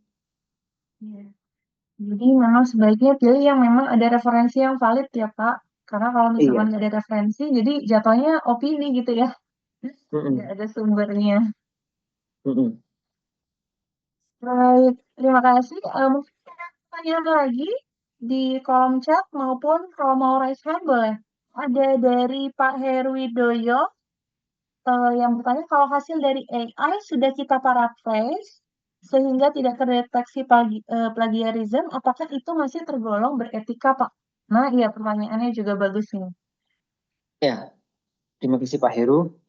Ya. Jadi memang sebaiknya pilih yang memang ada referensi yang valid ya Pak. Karena kalau misalkan nggak ada referensi, jadi jatuhnya opini gitu ya. Nggak ada sumbernya. Baik, terima kasih. Mungkin ada pertanyaan lagi di kolom chat maupun kalau mau raise hand boleh. Ada dari Pak Herwidoyo yang bertanya kalau hasil dari AI sudah kita paraphrase sehingga tidak terdeteksi plagiarism, apakah itu masih tergolong beretika, Pak? Nah, iya pertanyaannya juga bagus nih. Ya, terima kasih Pak Heru.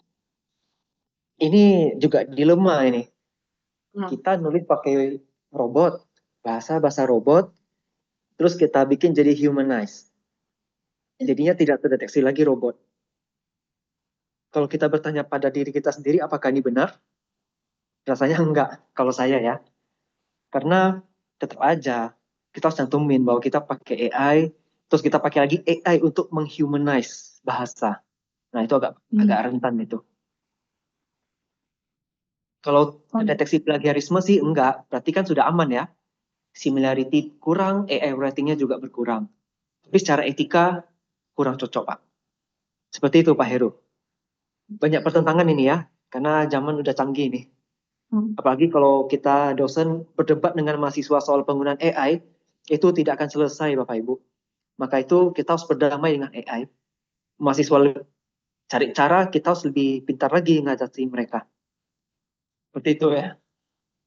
Ini juga dilema ini. Kita nulis pakai robot, bahasa robot, terus kita bikin jadi humanize. Jadinya tidak terdeteksi lagi robot. Kalau kita bertanya pada diri kita sendiri, apakah ini benar? Rasanya enggak, kalau saya ya. Karena tetap aja kita harus cantumin bahwa kita pakai AI, terus kita pakai lagi AI untuk menghumanize bahasa. Nah, itu agak rentan itu. Kalau deteksi plagiarisme sih enggak, berarti kan sudah aman ya. Similarity kurang, AI ratingnya juga berkurang. Tapi secara etika kurang cocok, Pak. Seperti itu, Pak Heru. Banyak pertentangan ini ya, karena zaman udah canggih nih. Apalagi kalau kita dosen berdebat dengan mahasiswa soal penggunaan AI, itu tidak akan selesai, Bapak Ibu. Maka itu kita harus berdamai dengan AI. Mahasiswa cari cara, kita harus lebih pintar lagi ngatasi mereka. Seperti itu ya,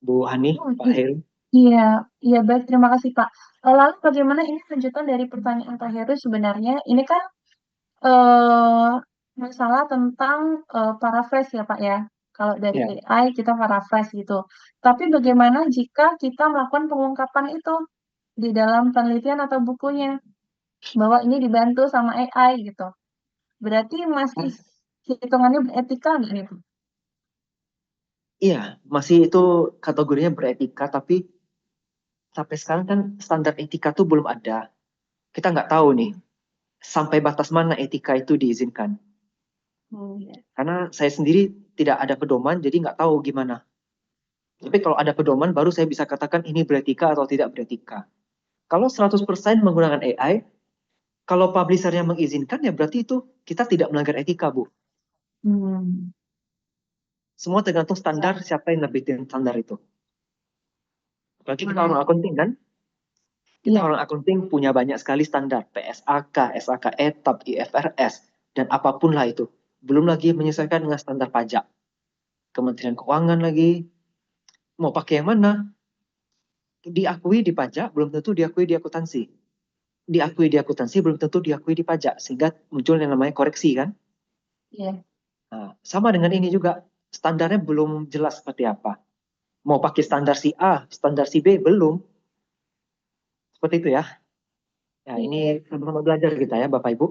Bu Hani, Pak Heru. Iya, iya baik, terima kasih Pak. Lalu bagaimana ini lanjutan dari pertanyaan Pak Heru sebenarnya? Ini kan masalah tentang paraphrase ya Pak ya. Kalau dari AI kita paraphrase gitu. Tapi bagaimana jika kita melakukan pengungkapan itu di dalam penelitian atau bukunya? Bahwa ini dibantu sama AI gitu. Berarti masih hitungannya beretika nggak nih Pak? Iya, masih itu kategorinya beretika, tapi sampai sekarang kan standar etika tuh belum ada. Kita nggak tahu nih, sampai batas mana etika itu diizinkan. Karena saya sendiri tidak ada pedoman, jadi nggak tahu gimana. Tapi kalau ada pedoman, baru saya bisa katakan ini beretika atau tidak beretika. Kalau 100% menggunakan AI, kalau publishernya mengizinkan, ya berarti itu kita tidak melanggar etika, Bu. Semua tergantung standar siapa yang nerbitin standar itu. Berarti kita orang accounting kan? Kita orang accounting punya banyak sekali standar. PSAK, SAK ETAP, IFRS, dan apapun lah itu. Belum lagi menyesuaikan dengan standar pajak. Kementerian Keuangan lagi. Mau pakai yang mana? Diakui di pajak, belum tentu diakui di akuntansi. Diakui di akuntansi, belum tentu diakui di pajak. Sehingga muncul yang namanya koreksi kan? Iya. Nah, sama dengan ini juga. Standarnya belum jelas seperti apa. Mau pakai standar si A, standar si B, belum. Seperti itu ya. Ya, ini sama-sama belajar kita ya, Bapak Ibu.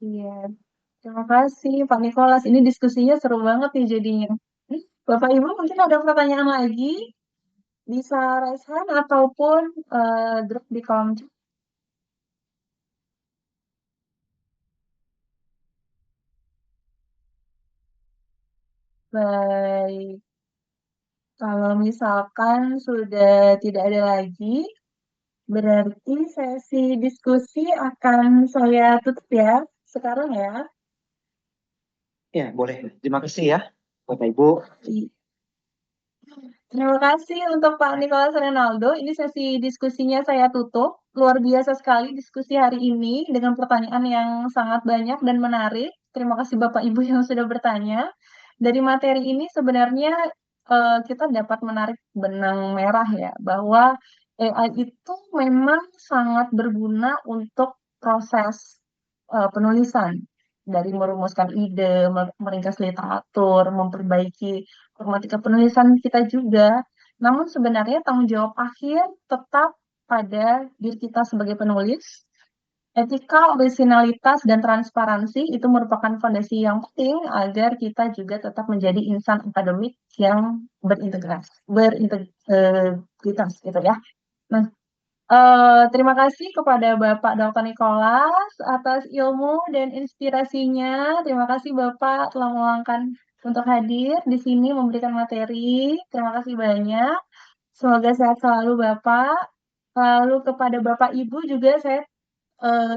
Iya. Terima kasih Pak Nikolas. Ini diskusinya seru banget nih jadinya. Bapak Ibu mungkin ada pertanyaan lagi? Bisa raise hand ataupun drop di kolom chat. Baik. Kalau misalkan sudah tidak ada lagi, berarti sesi diskusi akan saya tutup ya sekarang ya. Ya, boleh. Terima kasih ya, Bapak Ibu. Terima kasih untuk Pak Nicholas Renaldo. Ini sesi diskusinya saya tutup. Luar biasa sekali diskusi hari ini dengan pertanyaan yang sangat banyak dan menarik. Terima kasih Bapak Ibu yang sudah bertanya. Dari materi ini sebenarnya kita dapat menarik benang merah ya, bahwa AI itu memang sangat berguna untuk proses penulisan. Dari merumuskan ide, meringkas literatur, memperbaiki problematika penulisan kita juga. Namun sebenarnya tanggung jawab akhir tetap pada diri kita sebagai penulis. Etika, orisinalitas, dan transparansi itu merupakan fondasi yang penting agar kita juga tetap menjadi insan akademik yang berintegritas gitu ya. Nah, terima kasih kepada Bapak Dr. Nicholas atas ilmu dan inspirasinya. Terima kasih Bapak telah meluangkan untuk hadir di sini memberikan materi. Terima kasih banyak. Semoga sehat selalu Bapak. Lalu kepada Bapak Ibu juga saya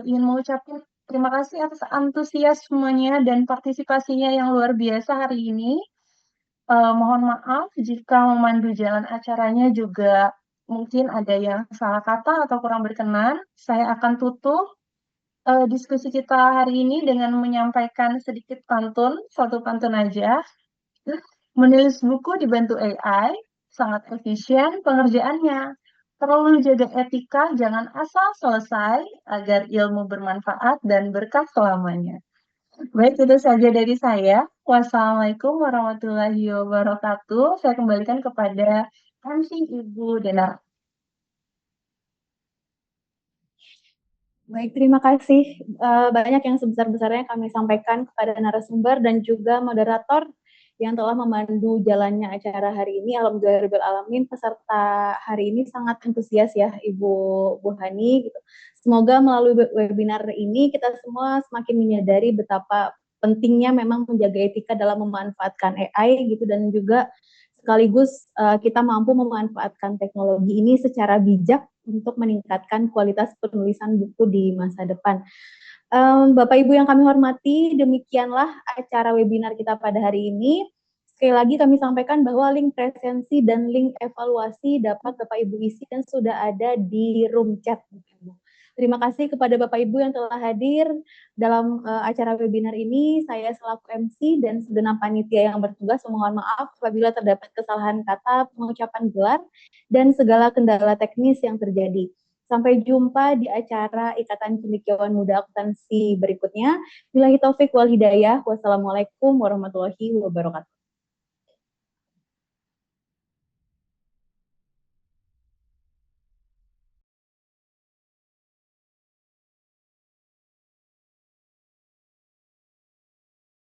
ingin mengucapkan terima kasih atas antusiasmenya dan partisipasinya yang luar biasa hari ini. Mohon maaf jika memandu jalan acaranya juga mungkin ada yang salah kata atau kurang berkenan. Saya akan tutup diskusi kita hari ini dengan menyampaikan sedikit pantun, satu pantun aja. Menulis buku dibantu AI, sangat efisien pengerjaannya. Perlu jaga etika, jangan asal selesai, agar ilmu bermanfaat dan berkah selamanya. Baik, itu saja dari saya. Wassalamualaikum warahmatullahi wabarakatuh. Saya kembalikan kepada MC Ibu Denar. Baik, terima kasih. Banyak yang sebesar-besarnya kami sampaikan kepada narasumber dan juga moderator yang telah memandu jalannya acara hari ini. Alhamdulillah alamin, peserta hari ini sangat antusias ya Ibu Hani gitu. Semoga melalui webinar ini kita semua semakin menyadari betapa pentingnya memang menjaga etika dalam memanfaatkan AI gitu, dan juga sekaligus kita mampu memanfaatkan teknologi ini secara bijak untuk meningkatkan kualitas penulisan buku di masa depan. Bapak Ibu yang kami hormati, demikianlah acara webinar kita pada hari ini. Sekali lagi kami sampaikan bahwa link presensi dan link evaluasi dapat Bapak Ibu isi dan sudah ada di room chat. Terima kasih kepada Bapak Ibu yang telah hadir dalam acara webinar ini. Saya selaku MC dan segenap panitia yang bertugas memohon maaf apabila terdapat kesalahan kata, pengucapan gelar, dan segala kendala teknis yang terjadi. Sampai jumpa di acara Ikatan Cendekiawan Muda Akuntansi berikutnya. Billahi taufik wal hidayah. Wassalamualaikum warahmatullahi wabarakatuh.